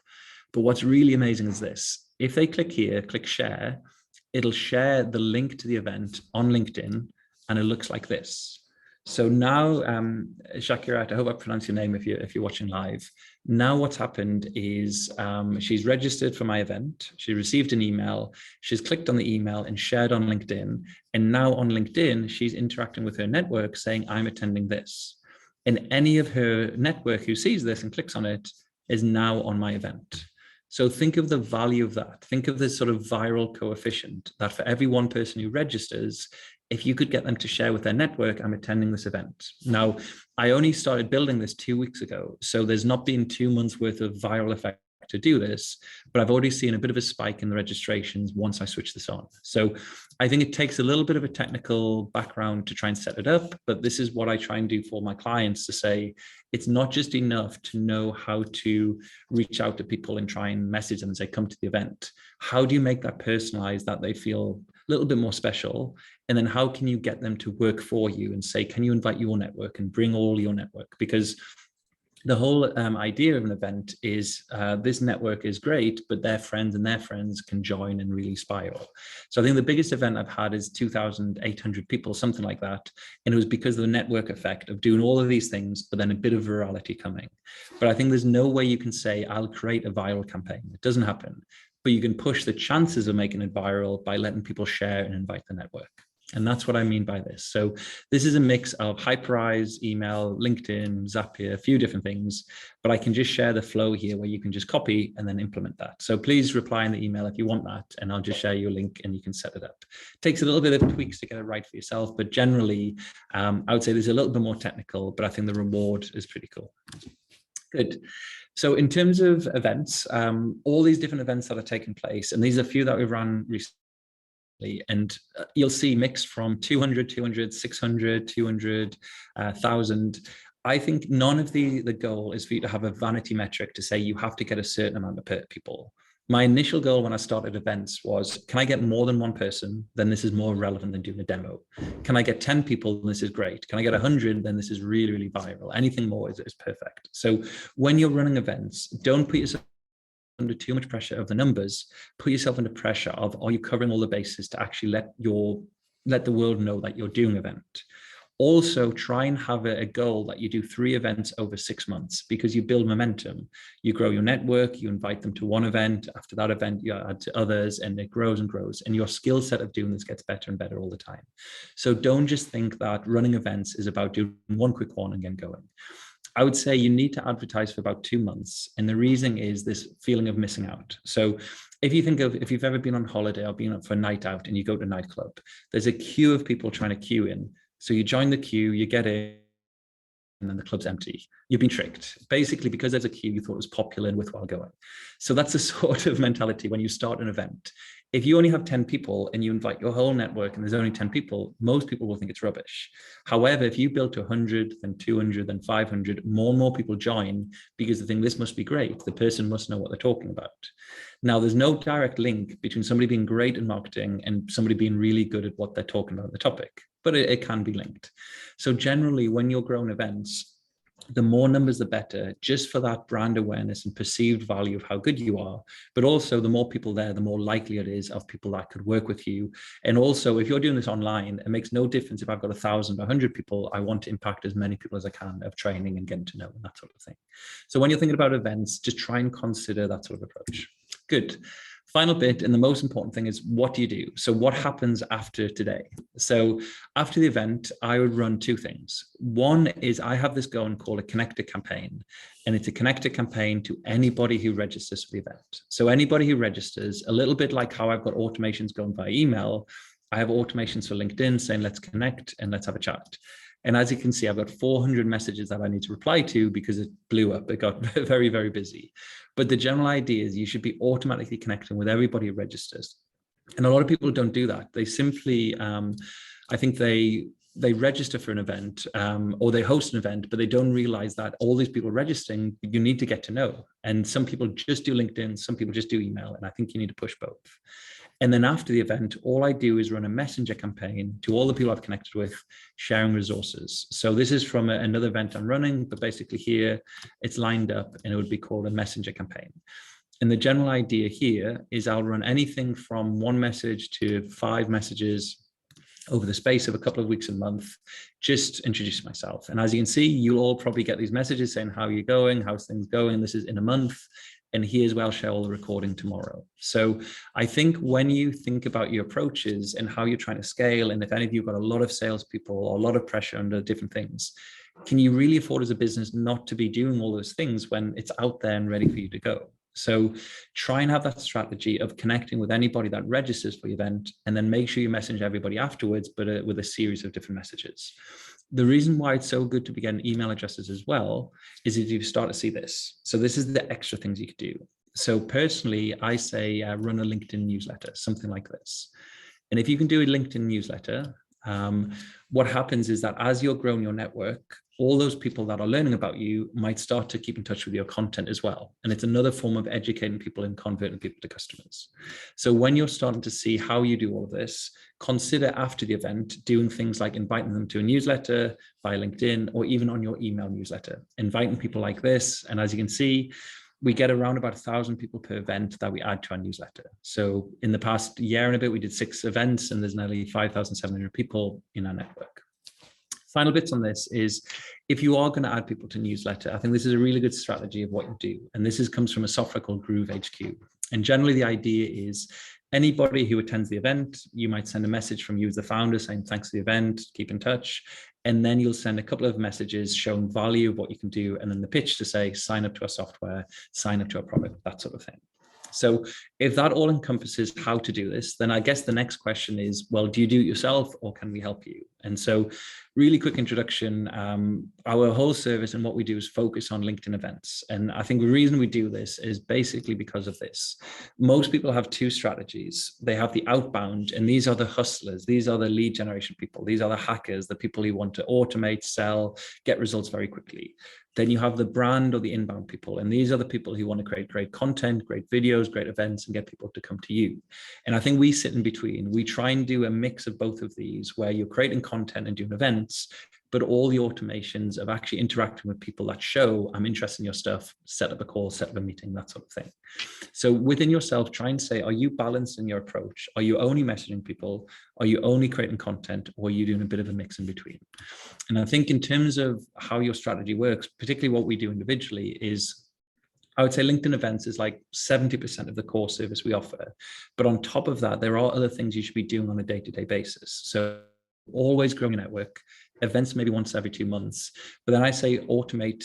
S1: But what's really amazing is this. If they click here, click share, it'll share the link to the event on LinkedIn, and it looks like this. So now, Shakirat, I hope I pronounced your name if you're watching live. Now what's happened is she's registered for my event. She received an email. She's clicked on the email and shared on LinkedIn. And now on LinkedIn, she's interacting with her network saying, I'm attending this. And any of her network who sees this and clicks on it is now on my event. So think of the value of that. Think of this sort of viral coefficient that for every one person who registers, if you could get them to share with their network, I'm attending this event. Now, I only started building this 2 weeks ago, so there's not been 2 months worth of viral effect to do this, but I've already seen a bit of a spike in the registrations once I switch this on. So I think it takes a little bit of a technical background to try and set it up, but this is what I try and do for my clients to say, it's not just enough to know how to reach out to people and try and message them and say, come to the event. How do you make that personalized, that they feel a little bit more special? And then how can you get them to work for you and say, can you invite your network and bring all your network? Because the whole idea of an event is this network is great, but their friends and their friends can join and really spiral. So I think the biggest event I've had is 2,800 people, something like that. And it was because of the network effect of doing all of these things, but then a bit of virality coming. But I think there's no way you can say, I'll create a viral campaign. It doesn't happen. But you can push the chances of making it viral by letting people share and invite the network. And that's what I mean by this. So this is a mix of Hyperize, email, LinkedIn, Zapier, a few different things, but I can just share the flow here where you can just copy and then implement that. So please reply in the email if you want that, and I'll just share your link and you can set it up. It takes a little bit of tweaks to get it right for yourself, but generally, I would say there's a little bit more technical, but I think the reward is pretty cool. Good. So in terms of events, all these different events that are taking place, and these are a few that we've run recently, and you'll see mixed from 200, 200, 600, 200, 1,000. I think none of the goal is for you to have a vanity metric to say you have to get a certain amount of people. My initial goal when I started events was, can I get more than one person? Then this is more relevant than doing a demo. Can I get 10 people? Then this is great. Can I get 100? Then this is really, really viral. Anything more is perfect. So when you're running events, don't put yourself under too much pressure of the numbers. Put yourself under pressure of, are you covering all the bases to actually let the world know that you're doing an event? Also, try and have a goal that you do 3 events over 6 months, because you build momentum. You grow your network, you invite them to one event. After that event, you add to others, and it grows and grows. And your skill set of doing this gets better and better all the time. So don't just think that running events is about doing one quick one and getting going. I would say you need to advertise for about 2 months. And the reason is this feeling of missing out. So if you think of, if you've ever been on holiday or been up for a night out and you go to a nightclub, there's a queue of people trying to queue in. So you join the queue, you get in, and then the club's empty. You've been tricked. Basically, because there's a queue, you thought it was popular and worthwhile going. So that's the sort of mentality when you start an event. If you only have 10 people and you invite your whole network and there's only 10 people, most people will think it's rubbish. However, if you build to 100, then 200, then 500, more and more people join because they think this must be great. The person must know what they're talking about. Now, there's no direct link between somebody being great at marketing and somebody being really good at what they're talking about, the topic, but it can be linked. So generally, when you're growing events, The more numbers, the better, just for that brand awareness and perceived value of how good you are. But also the more people there, the more likely it is of people that could work with you. And also, if you're doing this online, it makes no difference if I've got 1,000 or 100 people. I want to impact as many people as I can of training and getting to know and that sort of thing. So when you're thinking about events, just try and consider that sort of approach. Good. Final bit, and the most important thing is, what do you do? So what happens after today? So after the event, I would run two things. One is I have this going called a connector campaign, and it's a connector campaign to anybody who registers for the event. So anybody who registers, a little bit like how I've got automations going via email, I have automations for LinkedIn saying, let's connect and let's have a chat. And as you can see, I've got 400 messages that I need to reply to because it blew up. It got very, very busy. But the general idea is you should be automatically connecting with everybody who registers. And a lot of people don't do that. They simply, I think they register for an event or they host an event, but they don't realize that all these people registering, you need to get to know. And some people just do LinkedIn, some people just do email. And I think you need to push both. And then after the event, all I do is run a messenger campaign to all the people I've connected with, sharing resources. So this is from another event I'm running, but basically here it's lined up and it would be called a messenger campaign. And the general idea here is I'll run anything from 1 message to 5 messages over the space of a couple of weeks a month, just introduce myself. And as you can see, you'll all probably get these messages saying, how are you going? How's things going? This is in a month. And here's where I'll share all the recording tomorrow. So I think when you think about your approaches and how you're trying to scale, and if any of you have got a lot of salespeople or a lot of pressure under different things, can you really afford as a business not to be doing all those things when it's out there and ready for you to go? So try and have that strategy of connecting with anybody that registers for the event, and then make sure you message everybody afterwards, but with a series of different messages. The reason why it's so good to be getting email addresses as well is if you start to see this. So this is the extra things you could do. So personally, I say run a LinkedIn newsletter, something like this. And if you can do a LinkedIn newsletter, what happens is that as you're growing your network, all those people that are learning about you might start to keep in touch with your content as well. And it's another form of educating people and converting people to customers. So when you're starting to see how you do all of this, consider after the event doing things like inviting them to a newsletter via LinkedIn, or even on your email newsletter, inviting people like this. And as you can see, we get around about 1,000 people per event that we add to our newsletter. So in the past year and a bit, we did 6 events and there's nearly 5,700 people in our network. Final bits on this is, if you are going to add people to newsletter, I think this is a really good strategy of what you do. And this comes from a software called Groove HQ. And generally the idea is anybody who attends the event, you might send a message from you as the founder saying, thanks for the event, keep in touch. And then you'll send a couple of messages showing value of what you can do. And then the pitch to say, sign up to our software, sign up to our product, that sort of thing. So if that all encompasses how to do this, then I guess the next question is, well, do you do it yourself or can we help you? And so really quick introduction, our whole service and what we do is focus on LinkedIn events. And I think the reason we do this is basically because of this. Most people have 2 strategies. They have the outbound, and these are the hustlers. These are the lead generation people. These are the hackers, the people who want to automate, sell, get results very quickly. Then you have the brand or the inbound people. And these are the people who want to create great content, great videos, great events, and get people to come to you. And I think we sit in between. We try and do a mix of both of these, where you're creating content and doing events, but all the automations of actually interacting with people that show, I'm interested in your stuff, set up a call, set up a meeting, that sort of thing. So within yourself, try and say, are you balanced in your approach? Are you only messaging people? Are you only creating content? Or are you doing a bit of a mix in between? And I think in terms of how your strategy works, particularly what we do individually, is I would say LinkedIn events is like 70% of the core service we offer. But on top of that, there are other things you should be doing on a day-to-day basis. So always growing your network, events maybe once every 2 months. But then I say automate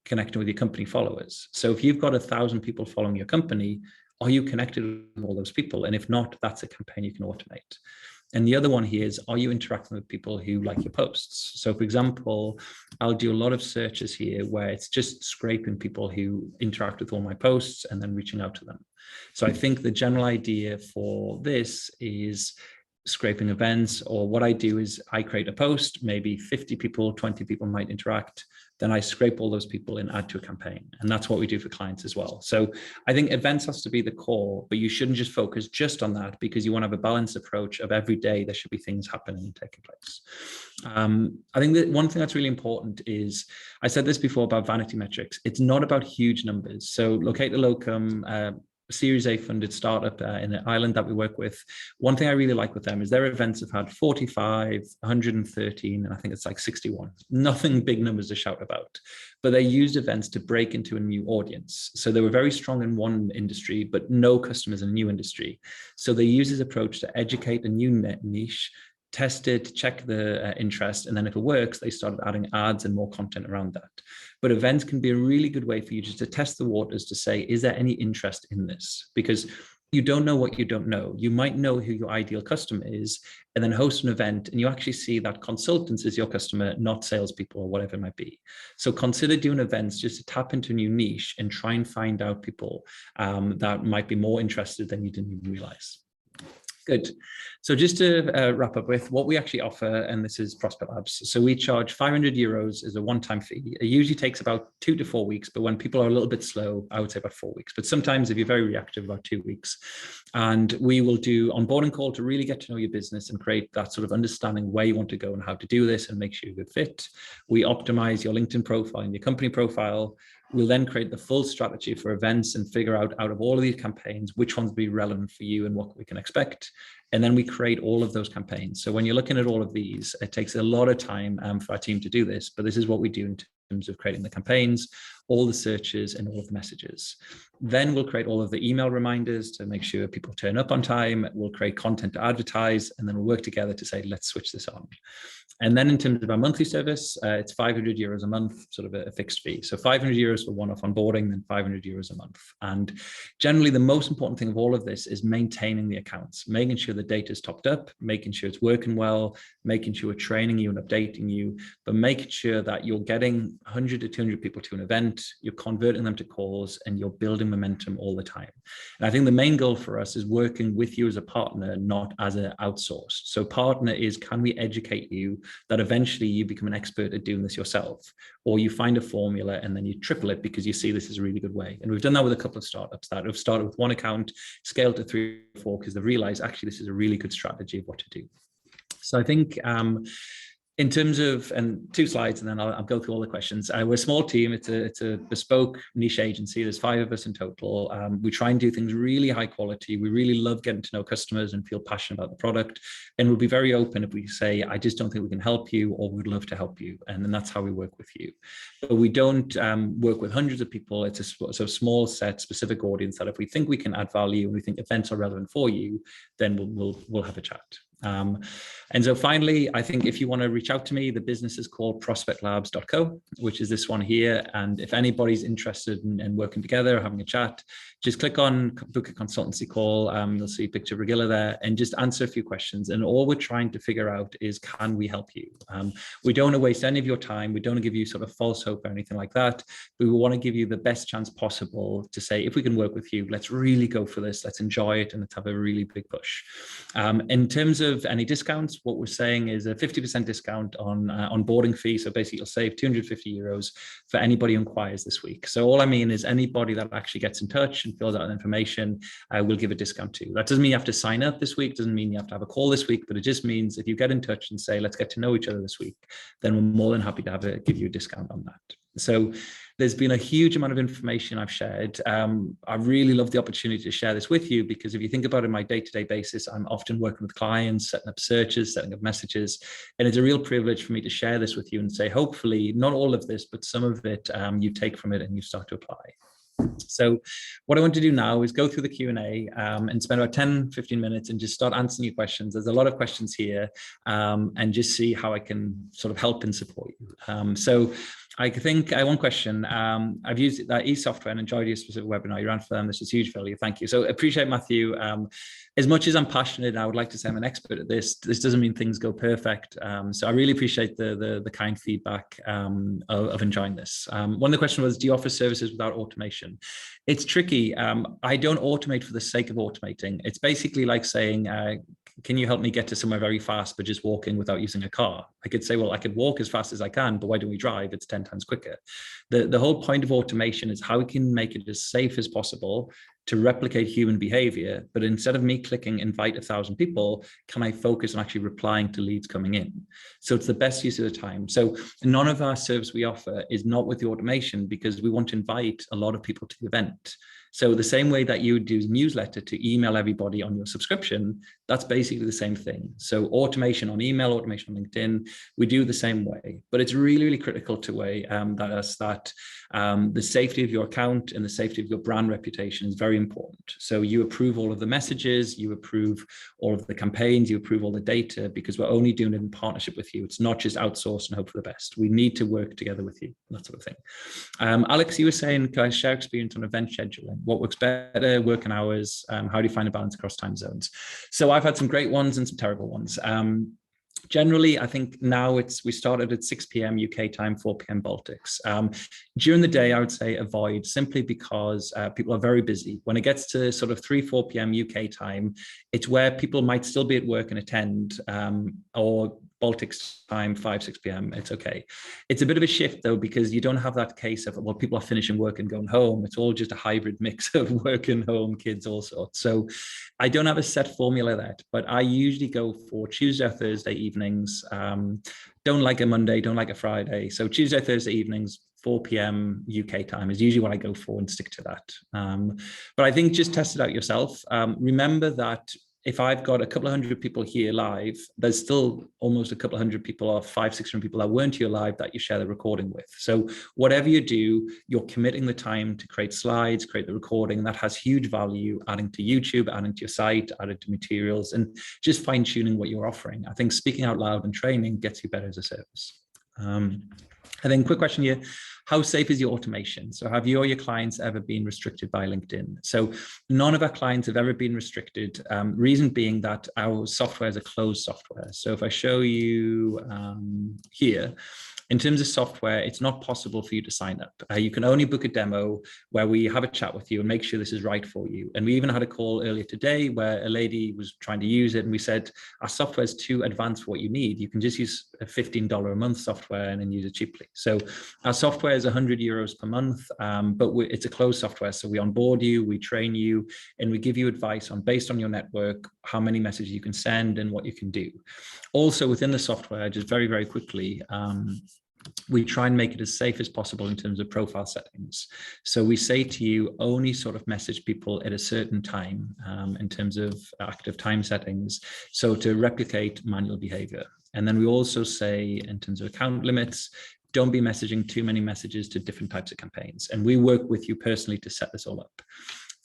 S1: connecting with your company followers. So if you've got 1,000 people following your company, are you connected with all those people? And if not, that's a campaign you can automate. And the other one here is, are you interacting with people who like your posts? So for example, I'll do a lot of searches here where it's just scraping people who interact with all my posts and then reaching out to them. So I think the general idea for this is, scraping events, or what I do is I create a post, maybe 50 people, 20 people might interact. Then I scrape all those people and add to a campaign. And that's what we do for clients as well. So I think events has to be the core, but you shouldn't just focus just on that, because you want to have a balanced approach of every day there should be things happening and taking place. I think that one thing that's really important is, I said this before about vanity metrics. It's not about huge numbers. So Locate the Locum, Series A funded startup in Ireland that we work with. One thing I really like with them is their events have had 45, 113, and I think it's like 61. Nothing big numbers to shout about, but they used events to break into a new audience. So they were very strong in one industry, but no customers in a new industry. So they use this approach to educate a new niche, test it, check the interest, and then if it works, they started adding ads and more content around that. But events can be a really good way for you just to test the waters to say, is there any interest in this? Because you don't know what you don't know. You might know who your ideal customer is, and then host an event, and you actually see that consultants is your customer, not salespeople or whatever it might be. So consider doing events just to tap into a new niche and try and find out people that might be more interested than you didn't even realize. Good. So just to wrap up with what we actually offer, and this is ProspectLabs. So we charge 500 euros as a one-time fee. It usually takes about 2 to 4 weeks, but when people are a little bit slow, I would say about 4 weeks. But sometimes if you're very reactive, about 2 weeks. And we will do onboarding call to really get to know your business and create that sort of understanding where you want to go and how to do this and make sure you're a good fit. We optimize your LinkedIn profile and your company profile. We'll then create the full strategy for events and figure out of all of these campaigns, which ones will be relevant for you and what we can expect. And then we create all of those campaigns. So when you're looking at all of these, it takes a lot of time for our team to do this, but this is what we do in terms of creating the campaigns, all the searches and all of the messages. Then we'll create all of the email reminders to make sure people turn up on time. We'll create content to advertise, and then we'll work together to say, let's switch this on. And then in terms of our monthly service, it's 500 euros a month, sort of a fixed fee. So 500 euros for one-off onboarding, then 500 euros a month. And generally, the most important thing of all of this is maintaining the accounts, making sure the data is topped up, making sure it's working well, making sure we're training you and updating you, but making sure that you're getting 100 to 200 people to an event, you're converting them to calls, and you're building momentum all the time. And I think the main goal for us is working with you as a partner, not as an outsourced. So partner is, can we educate you that eventually you become an expert at doing this yourself, or you find a formula and then you triple it because you see this is a really good way. And we've done that with a couple of startups that have started with one account, scaled to 3 or 4 because they've realized actually this is a really good strategy of what to do. So I think in terms of, and 2 slides, and then I'll go through all the questions. We're a small team. It's a bespoke niche agency. There's 5 of us in total. We try and do things really high quality. We really love getting to know customers and feel passionate about the product. And we'll be very open if we say, I just don't think we can help you, or we'd love to help you. And then that's how we work with you. But we don't work with hundreds of people. It's a sort of small set, specific audience that if we think we can add value and we think events are relevant for you, then we'll have a chat. And so finally, I think if you want to reach out to me, the business is called ProspectLabs.co, which is this one here. And if anybody's interested in working together or having a chat, just click on book a consultancy call. You'll see a picture of Regilla there, and just answer a few questions. And all we're trying to figure out is, can we help you? We don't want to waste any of your time. We don't want to give you sort of false hope or anything like that. We want to give you the best chance possible to say, if we can work with you, let's really go for this. Let's enjoy it, and let's have a really big push. In terms of any discounts, what we're saying is a 50% discount on onboarding fee. So basically you'll save 250 euros for anybody who inquires this week. So all I mean is anybody that actually gets in touch and fills out that information, we'll give a discount to. That doesn't mean you have to sign up this week, doesn't mean you have to have a call this week, but it just means if you get in touch and say, let's get to know each other this week, then we're more than happy to give you a discount on that. So there's been a huge amount of information I've shared. I really love the opportunity to share this with you, because if you think about it on my day-to-day basis, I'm often working with clients, setting up searches, setting up messages, and it's a real privilege for me to share this with you and say, hopefully, not all of this, but some of it you take from it and you start to apply. So what I want to do now is go through the Q&A and spend about 10-15 minutes and just start answering your questions. There's a lot of questions here, and just see how I can sort of help and support you. So I think one question, I've used that eSoftware and enjoyed your specific webinar you ran for them. This is huge value. Thank you. So appreciate, Matthew. As much as I'm passionate and I would like to say I'm an expert at this, this doesn't mean things go perfect. So I really appreciate the kind feedback of enjoying this. One of the questions was, do you offer services without automation? It's tricky. I don't automate for the sake of automating. It's basically like saying, can you help me get to somewhere very fast, but just walking without using a car? I could say, well, I could walk as fast as I can, but why don't we drive? It's 10 times quicker. The whole point of automation is how we can make it as safe as possible to replicate human behavior. But instead of me clicking invite 1,000 people, can I focus on actually replying to leads coming in? So it's the best use of the time. So none of our service we offer is not with the automation, because we want to invite a lot of people to the event. So the same way that you would do newsletter to email everybody on your subscription, that's basically the same thing. So automation on email, automation on LinkedIn, we do the same way. But it's really, really critical to that the safety of your account and the safety of your brand reputation is very important. So you approve all of the messages, you approve all of the campaigns, you approve all the data, because we're only doing it in partnership with you. It's not just outsource and hope for the best. We need to work together with you, that sort of thing. Alex, you were saying, can I share experience on event scheduling? What works better, working hours? How do you find a balance across time zones? So I've had some great ones and some terrible ones. Generally, I think now we started at 6 p.m. UK time, 4 p.m. Baltics. During the day, I would say avoid, simply because people are very busy. When it gets to sort of 3, 4 p.m. UK time, it's where people might still be at work and attend, or Baltics time, 5, 6 p.m. It's okay. It's a bit of a shift though, because you don't have that case of, well, people are finishing work and going home. It's all just a hybrid mix of work and home, kids, all sorts. So I don't have a set formula that, but I usually go for Tuesday or Thursday evenings. Don't like a Monday, don't like a Friday. So Tuesday, Thursday evenings, 4 p.m. UK time is usually what I go for, and stick to that. But I think just test it out yourself. Remember that if I've got a couple of hundred people here live, there's still almost a couple of hundred people, or 500, 600 people that weren't here live that you share the recording with. So whatever you do, you're committing the time to create slides, create the recording, and that has huge value, adding to YouTube, adding to your site, adding to materials, and just fine tuning what you're offering. I think speaking out loud and training gets you better as a service. And then quick question here, how safe is your automation? So have you or your clients ever been restricted by LinkedIn? So none of our clients have ever been restricted. Reason being that our software is a closed software. So if I show you here, in terms of software, it's not possible for you to sign up. You can only book a demo where we have a chat with you and make sure this is right for you. And we even had a call earlier today where a lady was trying to use it, and we said, our software is too advanced for what you need. You can just use a $15 a month software and then use it cheaply. So our software is 100 euros per month, but it's a closed software. So we onboard you, we train you, and we give you advice on, based on your network, how many messages you can send and what you can do. Also within the software, just very, very quickly, we try and make it as safe as possible in terms of profile settings. So we say to you, only sort of message people at a certain time in terms of active time settings, so to replicate manual behavior. And then we also say, in terms of account limits, don't be messaging too many messages to different types of campaigns. And we work with you personally to set this all up.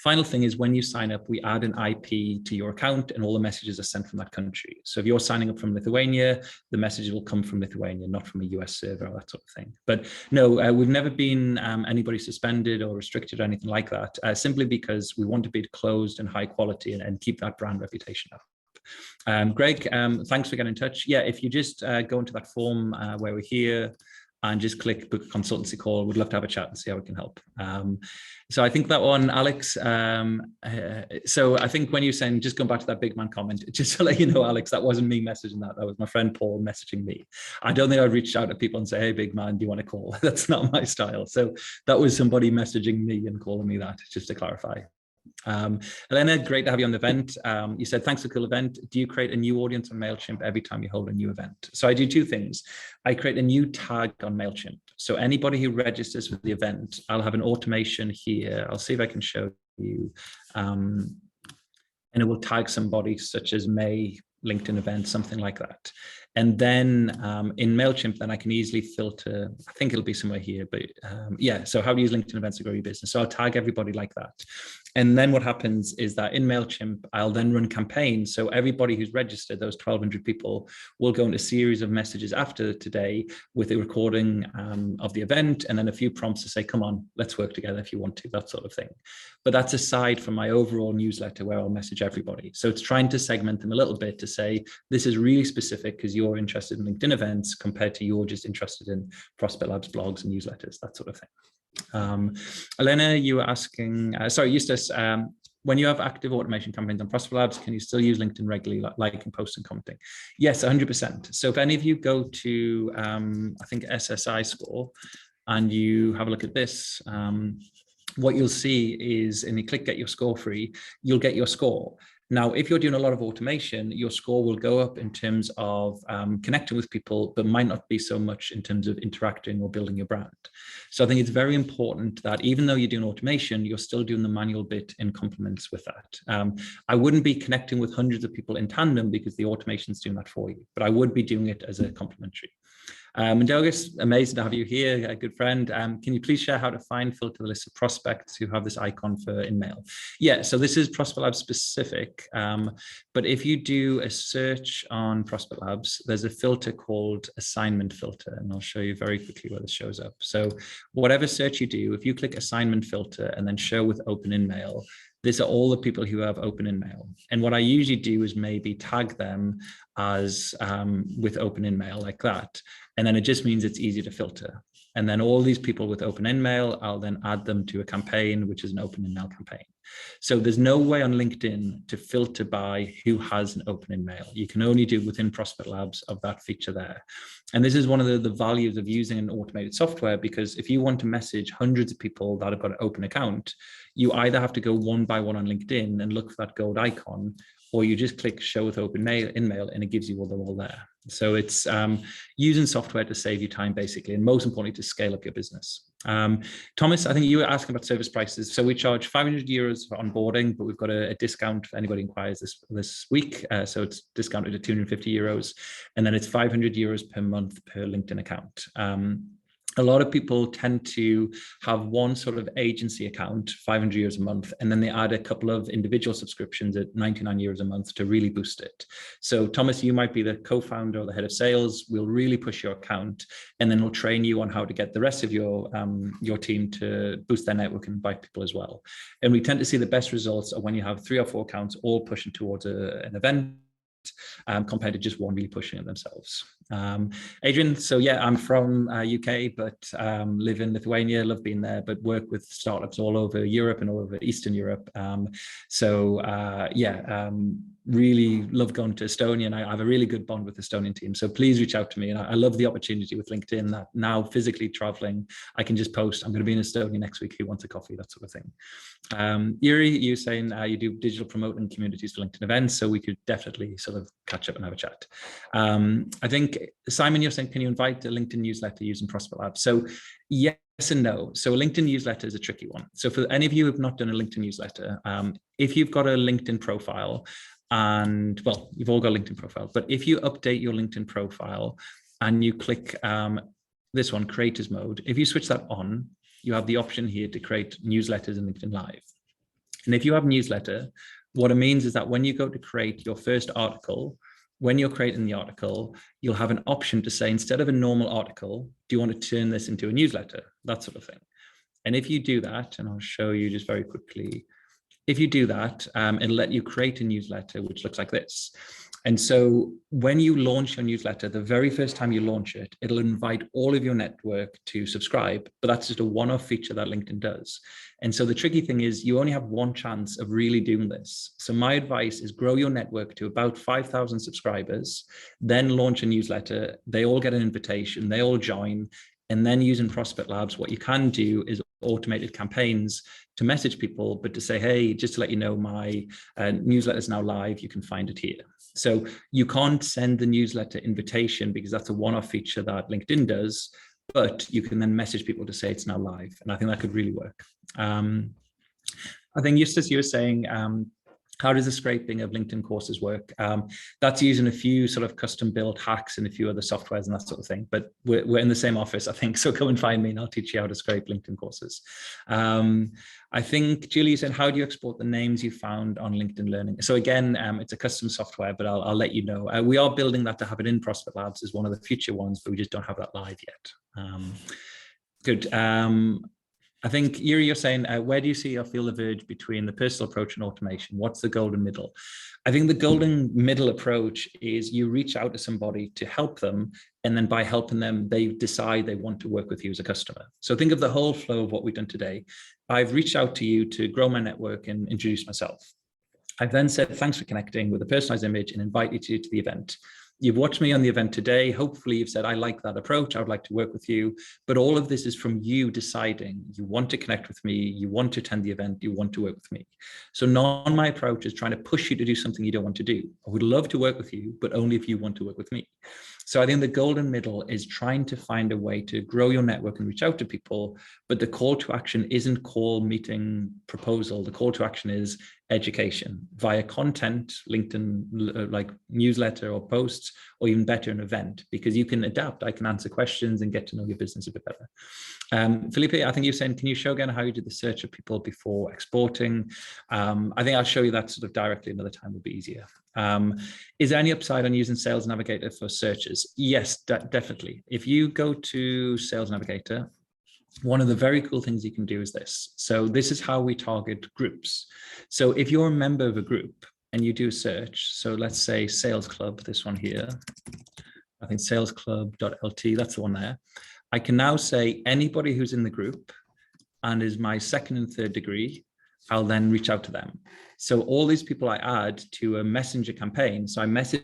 S1: Final thing is, when you sign up, we add an IP to your account, and all the messages are sent from that country. So if you're signing up from Lithuania, the messages will come from Lithuania, not from a US server or that sort of thing. But no, we've never been anybody suspended or restricted or anything like that, simply because we want to be closed and high quality and keep that brand reputation up. Greg, thanks for getting in touch. Yeah, if you just go into that form where we're here, and just click book a consultancy call. We'd love to have a chat and see how we can help. So I think that one, Alex, so I think when you're saying, just going back to that big man comment, just to let you know, Alex, that wasn't me messaging that. That was my friend Paul messaging me. I don't think I'd reached out to people and say, hey, big man, do you want to call? That's not my style. So that was somebody messaging me and calling me that, just to clarify. Elena, great to have you on the event. You said, thanks for the cool event. Do you create a new audience on MailChimp every time you hold a new event? So I do two things. I create a new tag on MailChimp. So anybody who registers for the event, I'll have an automation here. I'll see if I can show you. And it will tag somebody such as May, LinkedIn event, something like that. And then in MailChimp, then I can easily filter, I think it'll be somewhere here, but yeah, so how to use LinkedIn events to grow your business. So I'll tag everybody like that. And then what happens is that in MailChimp, I'll then run campaigns. So everybody who's registered, those 1,200 people, will go into a series of messages after today with a recording of the event, and then a few prompts to say, come on, let's work together if you want to, that sort of thing. But that's aside from my overall newsletter where I'll message everybody. So it's trying to segment them a little bit to say, this is really specific because you're interested in LinkedIn events compared to you're just interested in ProspectLabs blogs and newsletters, that sort of thing. Elena, you were asking, sorry, Eustace, when you have active automation campaigns on ProspectLabs, can you still use LinkedIn regularly, liking, posting, commenting? Yes, 100%. So if any of you go to, I think SSI score, and you have a look at this, what you'll see is, and you click get your score free, you'll get your score. Now, if you're doing a lot of automation, your score will go up in terms of connecting with people, but might not be so much in terms of interacting or building your brand. So I think it's very important that even though you're doing automation, you're still doing the manual bit in complements with that. I wouldn't be connecting with hundreds of people in tandem because the automation is doing that for you, but I would be doing it as a complementary. Mendelgus, amazing to have you here, a good friend. Can you please share how to find, filter the list of prospects who have this icon for InMail? Yeah, so this is ProspectLabs specific, but if you do a search on ProspectLabs, there's a filter called assignment filter, and I'll show you very quickly where this shows up. So whatever search you do, if you click assignment filter and then show with open InMail, these are all the people who have open InMail. And what I usually do is maybe tag them as with open InMail like that. And then it just means it's easy to filter. And then all these people with open InMail, I'll then add them to a campaign, which is an open InMail campaign. So there's no way on LinkedIn to filter by who has an open InMail. You can only do within ProspectLabs of that feature there. And this is one of the values of using an automated software, because if you want to message hundreds of people that have got an open account, you either have to go one by one on LinkedIn and look for that gold icon, or you just click show with open InMail and it gives you all they're all there. So it's using software to save you time, basically, and most importantly, to scale up your business. Thomas, I think you were asking about service prices. So we charge €500 for onboarding, but we've got a discount for anybody who inquires this week. So it's discounted to €250, and then it's €500 per month per LinkedIn account. A lot of people tend to have one sort of agency account, €500 a month, and then they add a couple of individual subscriptions at €99 a month to really boost it. So Thomas, you might be the co-founder or the head of sales. We'll really push your account, and then we'll train you on how to get the rest of your team to boost their network and invite people as well. And we tend to see the best results are when you have 3 or 4 accounts all pushing towards an event, compared to just one really pushing it themselves. Adrian, so yeah, I'm from UK, but live in Lithuania, love being there, but work with startups all over Europe and all over Eastern Europe. Really love going to Estonia, and I have a really good bond with the Estonian team. So please reach out to me. And I love the opportunity with LinkedIn that now physically traveling, I can just post, I'm going to be in Estonia next week, who wants a coffee, that sort of thing. Yuri, you're saying you do digital promoting communities for LinkedIn events, so we could definitely sort of catch up and have a chat. I think, Simon, you're saying, can you invite a LinkedIn newsletter using ProspectLabs? So yes and no. So a LinkedIn newsletter is a tricky one. So for any of you who have not done a LinkedIn newsletter, if you've got a LinkedIn profile, and well, you've all got a LinkedIn profile, but if you update your LinkedIn profile and you click this one, creators mode, if you switch that on, you have the option here to create newsletters in LinkedIn Live. And if you have a newsletter, what it means is that when you go to create your first article, when you're creating the article, you'll have an option to say, instead of a normal article, do you want to turn this into a newsletter? That sort of thing. And if you do that, and I'll show you just very quickly, if you do that, it'll let you create a newsletter, which looks like this. And so when you launch your newsletter, the very first time you launch it, it'll invite all of your network to subscribe, but that's just a one-off feature that LinkedIn does. And so the tricky thing is you only have one chance of really doing this. So my advice is grow your network to about 5,000 subscribers, then launch a newsletter. They all get an invitation, they all join. And then using ProspectLabs, what you can do is automated campaigns to message people, but to say, hey, just to let you know, my newsletter is now live, you can find it here. So you can't send the newsletter invitation because that's a one-off feature that LinkedIn does, but you can then message people to say it's now live. And I think that could really work. I think Eustace, you were saying, how does the scraping of LinkedIn courses work? That's using a few sort of custom built hacks and a few other softwares and that sort of thing. But we're in the same office, I think. So come and find me and I'll teach you how to scrape LinkedIn courses. I think Julie said, how do you export the names you found on LinkedIn Learning? So again, it's a custom software, but I'll let you know. We are building that to have it in ProspectLabs as one of the future ones, but we just don't have that live yet. Good. I think you're saying, where do you see or feel the verge between the personal approach and automation? What's the golden middle? I think the golden middle approach is you reach out to somebody to help them, and then by helping them, they decide they want to work with you as a customer. So think of the whole flow of what we've done today. I've reached out to you to grow my network and introduce myself. I've then said, thanks for connecting with a personalized image and invited you to the event. You've watched me on the event today. Hopefully you've said, I like that approach. I would like to work with you. But all of this is from you deciding you want to connect with me, you want to attend the event, you want to work with me. So not my approach is trying to push you to do something you don't want to do. I would love to work with you, but only if you want to work with me. So I think the golden middle is trying to find a way to grow your network and reach out to people, but the call to action isn't call, meeting, proposal. The call to action is education via content, LinkedIn, like newsletter or posts, or even better, an event, because you can adapt. I can answer questions and get to know your business a bit better. Felipe, I think you're saying, can you show again how you did the search of people before exporting? I think I'll show you that sort of directly another time would be easier. Is there any upside on using Sales Navigator for searches? Yes, definitely. If you go to Sales Navigator, one of the very cool things you can do is this. So this is how we target groups. So if you're a member of a group and you do a search, so let's say Sales Club, this one here, I think salesclub.lt, that's the one there. I can now say anybody who's in the group and is my second and third degree, I'll then reach out to them. So all these people I add to a messenger campaign, so I message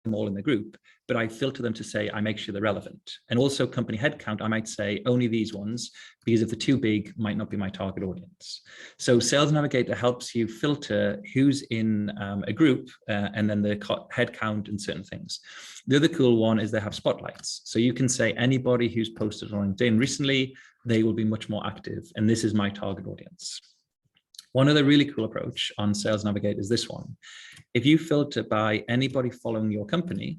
S1: them all in the group, but I filter them to say, I make sure they're relevant. And also company headcount, I might say only these ones, because if they're too big, might not be my target audience. So Sales Navigator helps you filter who's in a group and then the headcount and certain things. The other cool one is they have spotlights. So you can say anybody who's posted on LinkedIn recently, they will be much more active. And this is my target audience. One other really cool approach on Sales Navigator is this one. If you filter by anybody following your company,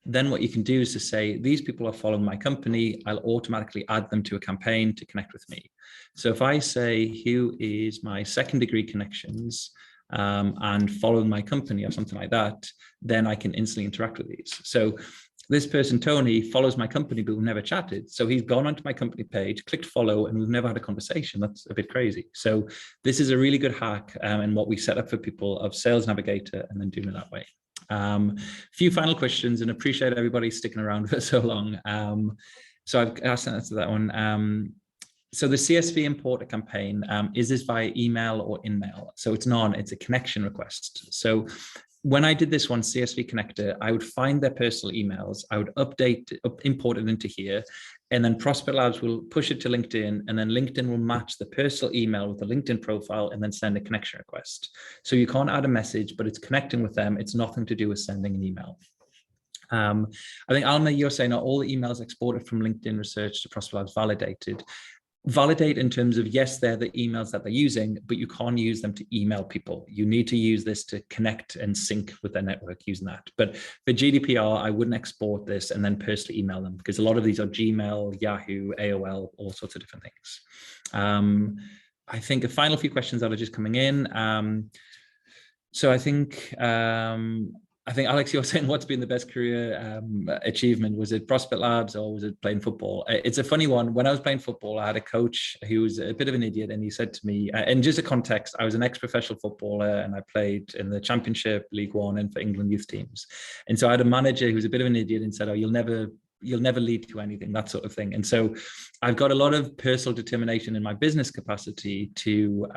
S1: then what you can do is to say, these people are following my company, I'll automatically add them to a campaign to connect with me. So if I say, who is my second degree connections and following my company or something like that, then I can instantly interact with these. So this person, Tony, follows my company, but we've never chatted. So he's gone onto my company page, clicked follow, and we've never had a conversation. That's a bit crazy. So this is a really good hack and what we set up for people of Sales Navigator and then doing it that way. Few final questions, and appreciate everybody sticking around for so long. So I've asked an answer to that one. So the CSV importer campaign, is this via email or in-mail? So it's none, it's a connection request. So when I did this one, CSV connector, I would find their personal emails, I would import it into here, and then ProspectLabs will push it to LinkedIn, and then LinkedIn will match the personal email with the LinkedIn profile and then send a connection request. So you can't add a message, but it's connecting with them. It's nothing to do with sending an email. I think, Alma, you're saying are all the emails exported from LinkedIn research to ProspectLabs validated? Validate in terms of, yes, they're the emails that they're using, but you can't use them to email people. You need to use this to connect and sync with their network using that. But for GDPR, I wouldn't export this and then personally email them, because a lot of these are Gmail, Yahoo, AOL, all sorts of different things. I think a final few questions that are just coming in. So I think Alex, you're saying what's been the best career achievement? Was it ProspectLabs or was it playing football? It's a funny one. When I was playing football, I had a coach who was a bit of an idiot, and he said to me, and just a context, I was an ex-professional footballer and I played in the Championship, League One, and for England youth teams. And so I had a manager who was a bit of an idiot and said, oh, you'll never lead to anything, that sort of thing. And so I've got a lot of personal determination in my business capacity to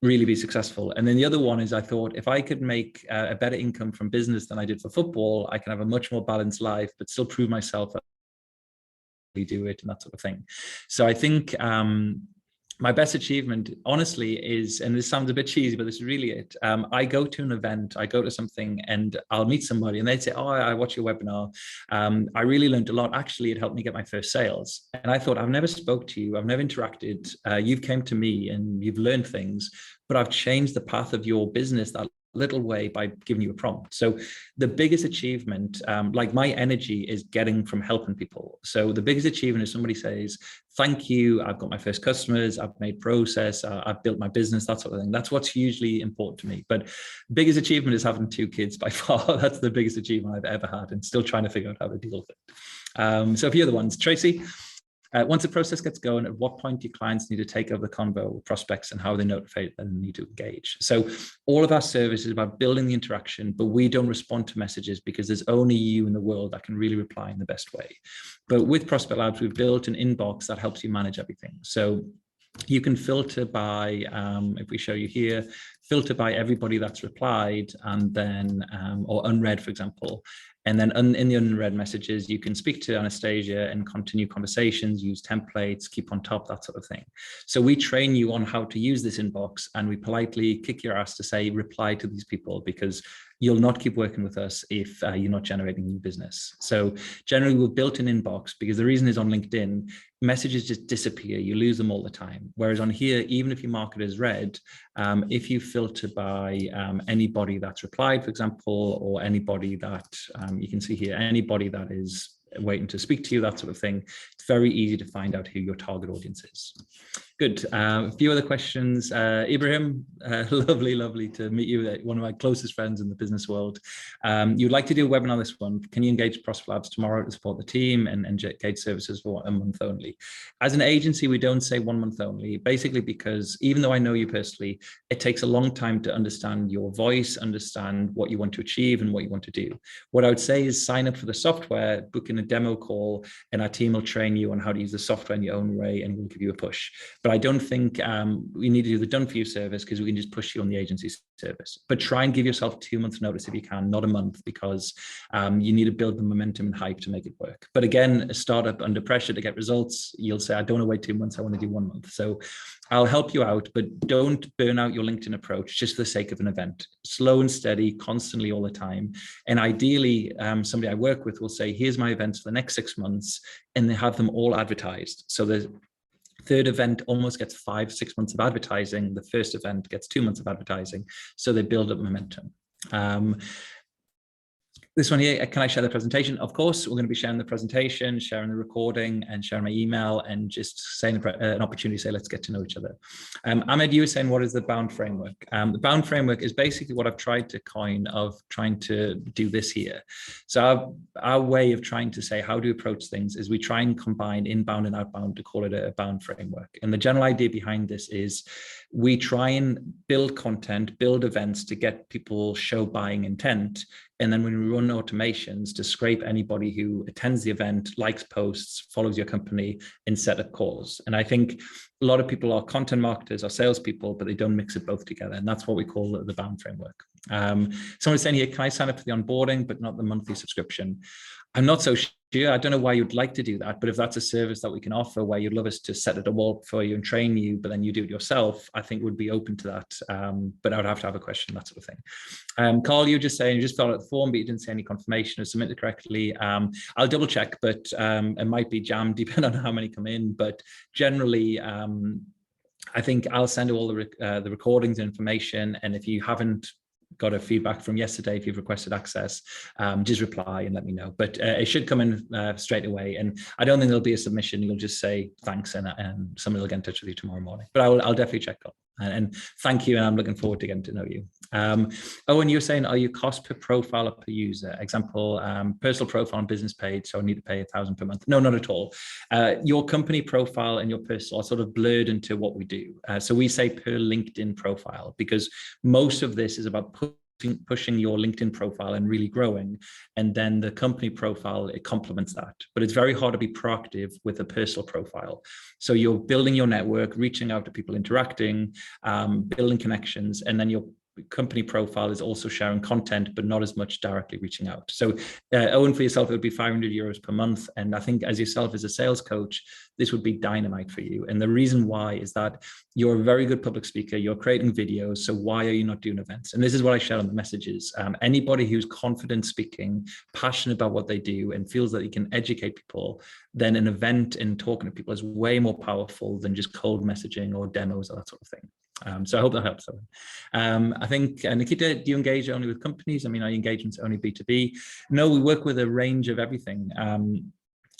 S1: really be successful. And then the other one is, I thought if I could make a better income from business than I did for football, I can have a much more balanced life, but still prove myself do it and that sort of thing. So I think my best achievement, honestly, is, and this sounds a bit cheesy, but this is really it. I go to an event, I go to something, and I'll meet somebody, and they'd say, "Oh, I watched your webinar. I really learned a lot. Actually, it helped me get my first sales." And I thought, I've never spoke to you, I've never interacted. You've came to me and you've learned things, but I've changed the path of your business that little way by giving you a prompt. So the biggest achievement, like my energy is getting from helping people. So the biggest achievement is somebody says, thank you, I've got my first customers, I've made process, I've built my business, that sort of thing. That's what's hugely important to me. But biggest achievement is having 2 kids by far. That's the biggest achievement I've ever had, and still trying to figure out how to deal with it. So a few other ones. Tracy, Once the process gets going, at what point do clients need to take over the convo with prospects and how they notify and need to engage? So all of our service is about building the interaction, but we don't respond to messages because there's only you in the world that can really reply in the best way. But with ProspectLabs, we've built an inbox that helps you manage everything. So you can filter by, if we show you here, filter by everybody that's replied and then, or unread, for example. And then in the unread messages, you can speak to Anastasia and continue conversations, use templates, keep on top, that sort of thing. So we train you on how to use this inbox, and we politely kick your ass to say, reply to these people, because you'll not keep working with us if you're not generating new business. So generally we've built an inbox because the reason is on LinkedIn, messages just disappear. You lose them all the time. Whereas on here, even if you mark it as read, if you filter by anybody that's replied, for example, or anybody that you can see here, anybody that is waiting to speak to you, that sort of thing, it's very easy to find out who your target audience is. Good. A few other questions. Ibrahim, lovely to meet you, one of my closest friends in the business world. You'd like to do a webinar this one. Can you engage ProspectLabs tomorrow to support the team and engage services for a month only? As an agency, we don't say 1 month only, basically because even though I know you personally, it takes a long time to understand your voice, understand what you want to achieve and what you want to do. What I would say is sign up for the software, book in a demo call, and our team will train you on how to use the software in your own way, and we'll give you a push. But I don't think we need to do the done for you service because we can just push you on the agency service. But try and give yourself 2 months notice if you can, not a month, because you need to build the momentum and hype to make it work. But again, a startup under pressure to get results, you'll say, I don't want to wait 2 months, I want to do 1 month. So I'll help you out, but don't burn out your LinkedIn approach just for the sake of an event. Slow and steady, constantly, all the time. And ideally, somebody I work with will say, here's my events for the next 6 months, and they have them all advertised. So the third event almost gets 5-6 months of advertising. The first event gets 2 months of advertising. So they build up momentum. This one here, can I share the presentation? Of course, we're going to be sharing the presentation, sharing the recording, and sharing my email, and just saying an opportunity to say, let's get to know each other. Ahmed, you were saying, what is the bound framework? The bound framework is basically what I've tried to coin of trying to do this here. So our way of trying to say how to approach things is we try and combine inbound and outbound to call it a bound framework. And the general idea behind this is we try and build content, build events to get people show buying intent. And then when we run automations to scrape anybody who attends the event, likes posts, follows your company, and set up calls. And I think a lot of people are content marketers or salespeople, but they don't mix it both together. And that's what we call the bound framework. Someone's saying here, can I sign up for the onboarding, but not the monthly subscription? I'm not so sure. I don't know why you'd like to do that, but if that's a service that we can offer where you'd love us to set it a wall for you and train you, but then you do it yourself, I think we'd be open to that. But I would have to have a question, that sort of thing. Carl, you were just saying you just filled out the form, but you didn't say any confirmation or submit it correctly. I'll double check, but it might be jammed depending on how many come in. But generally, I think I'll send all the recordings and information. And if you haven't got a feedback from yesterday, if you've requested access, just reply and let me know. But it should come in straight away. And I don't think there'll be a submission. You'll just say thanks, and somebody will get in touch with you tomorrow morning. But I'll definitely check up. And thank you, and I'm looking forward to getting to know you. Owen, you're saying, are you cost per profile or per user? Example, personal profile and business page, so I need to pay $1,000 per month. No, not at all. Your company profile and your personal are sort of blurred into what we do. So we say per LinkedIn profile, because most of this is about pushing your LinkedIn profile and really growing, and then the company profile, it complements that. But it's very hard to be proactive with a personal profile. So you're building your network, reaching out to people, interacting, building connections, and then your company profile is also sharing content, but not as much directly reaching out. So Owen, for yourself, it would be €500 per month. And I think as yourself as a sales coach, this would be dynamite for you. And the reason why is that you're a very good public speaker, you're creating videos. So why are you not doing events? And this is what I share on the messages. Anybody who's confident speaking, passionate about what they do, and feels that you can educate people, then an event and talking to people is way more powerful than just cold messaging or demos or that sort of thing. So I hope that helps. I think, Nikita, do you engage only with companies? I mean, are your engagements only B2B? No, we work with a range of everything.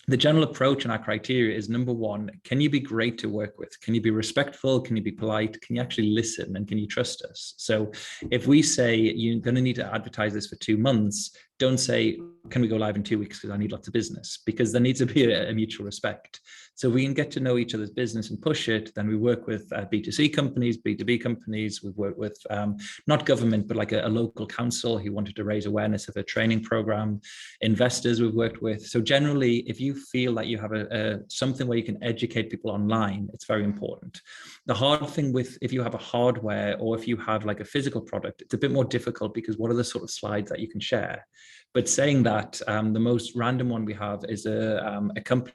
S1: The general approach and our criteria is, number one, can you be great to work with? Can you be respectful? Can you be polite? Can you actually listen? And can you trust us? So if we say you're going to need to advertise this for 2 months, don't say, can we go live in 2 weeks because I need lots of business, because there needs to be a mutual respect. So we can get to know each other's business and push it. Then we work with B2C companies, B2B companies. We've worked with not government, but like a local council who wanted to raise awareness of a training program, investors we've worked with. So generally, if you feel that you have something where you can educate people online, it's very important. The hard thing with, if you have a hardware or if you have like a physical product, it's a bit more difficult because what are the sort of slides that you can share? But saying that, the most random one we have is a company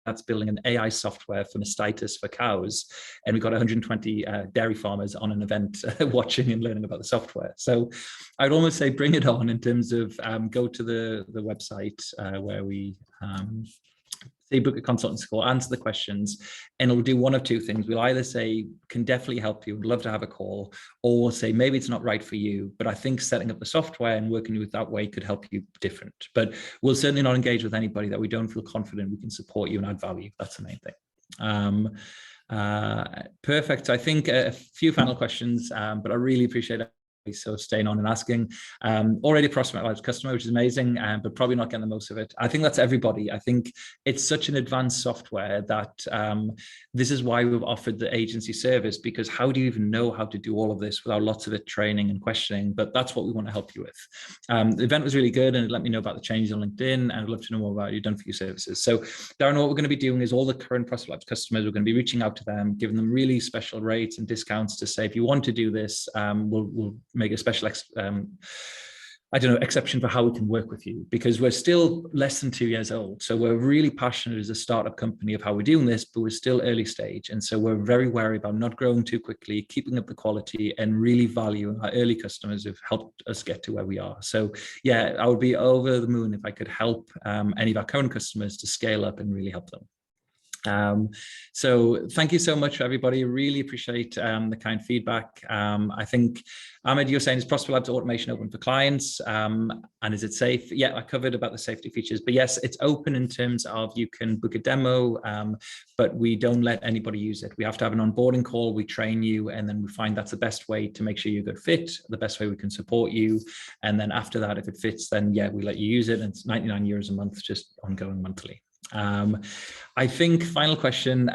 S1: that's building an AI software for mastitis for cows. And we've got 120 dairy farmers on an event watching and learning about the software. So I'd almost say bring it on in terms of go to the website where we say book a consultancy call, answer the questions, and it'll do one of two things. We'll either say, can definitely help you, would love to have a call, or we'll say, maybe it's not right for you, but I think setting up the software and working with that way could help you different. But we'll certainly not engage with anybody that we don't feel confident we can support you and add value. That's the main thing. Perfect. I think a few final questions, but I really appreciate it. So staying on and asking. Already a ProspectLabs customer, which is amazing, but probably not getting the most of it. I think that's everybody. I think it's such an advanced software that this is why we've offered the agency service, because how do you even know how to do all of this without lots of it training and questioning? But that's what we want to help you with. The event was really good, and it let me know about the changes on LinkedIn, and I'd love to know more about what you've done for your services. So Darren, what we're going to be doing is all the current ProspectLabs customers, we're going to be reaching out to them, giving them really special rates and discounts to say, if you want to do this, we'll make a special exception for how we can work with you, because we're still less than 2 years old. So we're really passionate as a startup company of how we're doing this, but we're still early stage. And so we're very wary about not growing too quickly, keeping up the quality, and really valuing our early customers who've helped us get to where we are. So yeah, I would be over the moon if I could help any of our current customers to scale up and really help them. So thank you so much, everybody. Really appreciate the kind feedback. I think, Ahmed, you're saying, is ProspectLabs automation open for clients? And is it safe? Yeah, I covered about the safety features, but yes, it's open in terms of you can book a demo, but we don't let anybody use it. We have to have an onboarding call, we train you, and then we find that's the best way to make sure you're a good fit, the best way we can support you. And then after that, if it fits, then yeah, we let you use it. And it's 99 euros a month, just ongoing monthly. I think final question,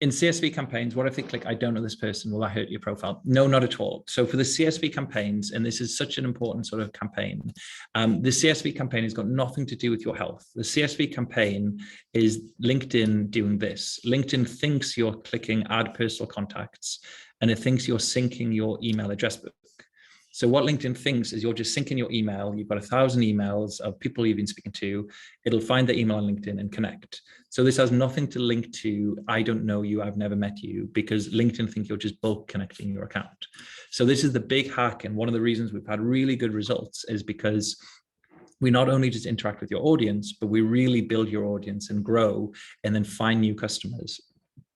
S1: in CSV campaigns, what if they click, I don't know this person, will that hurt your profile? No, not at all. So for the CSV campaigns, and this is such an important sort of campaign, the CSV campaign has got nothing to do with your health. The CSV campaign is LinkedIn doing this. LinkedIn thinks you're clicking add personal contacts, and it thinks you're syncing your email address book. So what LinkedIn thinks is you're just syncing your email. You've got 1,000 emails of people you've been speaking to. It'll find the email on LinkedIn and connect. So this has nothing to link to, I don't know you, I've never met you, because LinkedIn think you're just bulk connecting your account. So this is the big hack. And one of the reasons we've had really good results is because we not only just interact with your audience, but we really build your audience and grow and then find new customers.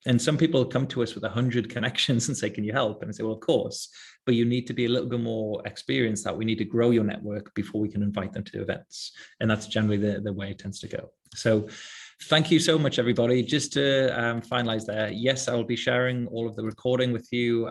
S1: And some people come to us with 100 connections and say, can you help? And I say, well, of course, but you need to be a little bit more experienced, that we need to grow your network before we can invite them to events. And that's generally the way it tends to go. So thank you so much, everybody. Just to finalize there, yes, I will be sharing all of the recording with you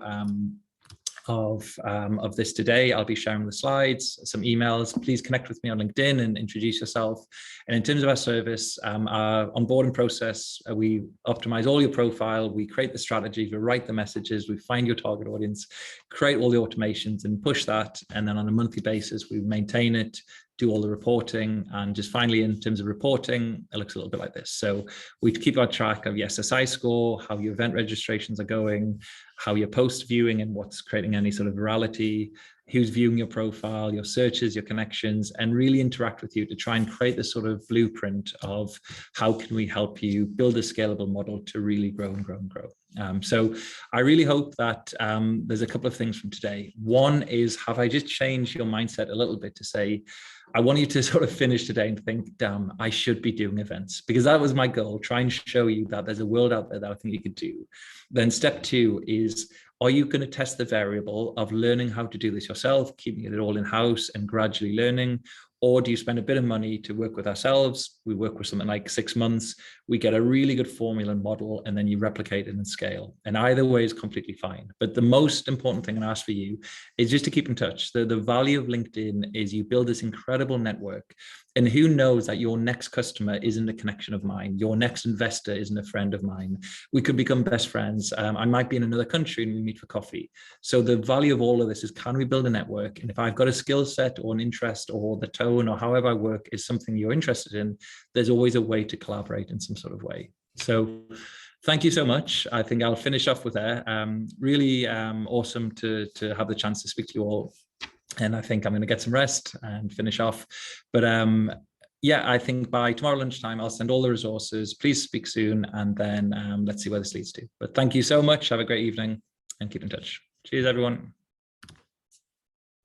S1: of this today. I'll be sharing the slides, some emails. Please connect with me on LinkedIn and introduce yourself. And in terms of our service, our onboarding process, we optimize all your profile, we create the strategy, we write the messages, we find your target audience, create all the automations and push that. And then on a monthly basis, we maintain it, do all the reporting. And just finally, in terms of reporting, it looks a little bit like this. So we keep our track of your SSI score, how your event registrations are going, how you're post viewing and what's creating any sort of virality, who's viewing your profile, your searches, your connections, and really interact with you to try and create this sort of blueprint of how can we help you build a scalable model to really grow and grow and grow. So I really hope that there's a couple of things from today. One is, have I just changed your mindset a little bit to say, I want you to sort of finish today and think, damn, I should be doing events, because that was my goal, try and show you that there's a world out there that I think you could do. Then step two is, are you going to test the variable of learning how to do this yourself, keeping it all in-house and gradually learning? Or do you spend a bit of money to work with ourselves? We work with something like 6 months. We get a really good formula and model, and then you replicate it and scale. And either way is completely fine. But the most important thing I ask for you is just to keep in touch. The value of LinkedIn is you build this incredible network. And who knows that your next customer isn't a connection of mine? Your next investor isn't a friend of mine. We could become best friends. I might be in another country and we meet for coffee. So the value of all of this is, can we build a network? And if I've got a skill set or an interest or the tone or however I work is something you're interested in, there's always a way to collaborate in some sort of way. So thank you so much. I think I'll finish off with that. Really awesome to have the chance to speak to you all. And I think I'm going to get some rest and finish off. But yeah, I think by tomorrow lunchtime, I'll send all the resources. Please speak soon. And then let's see where this leads to. But thank you so much. Have a great evening and keep in touch. Cheers, everyone.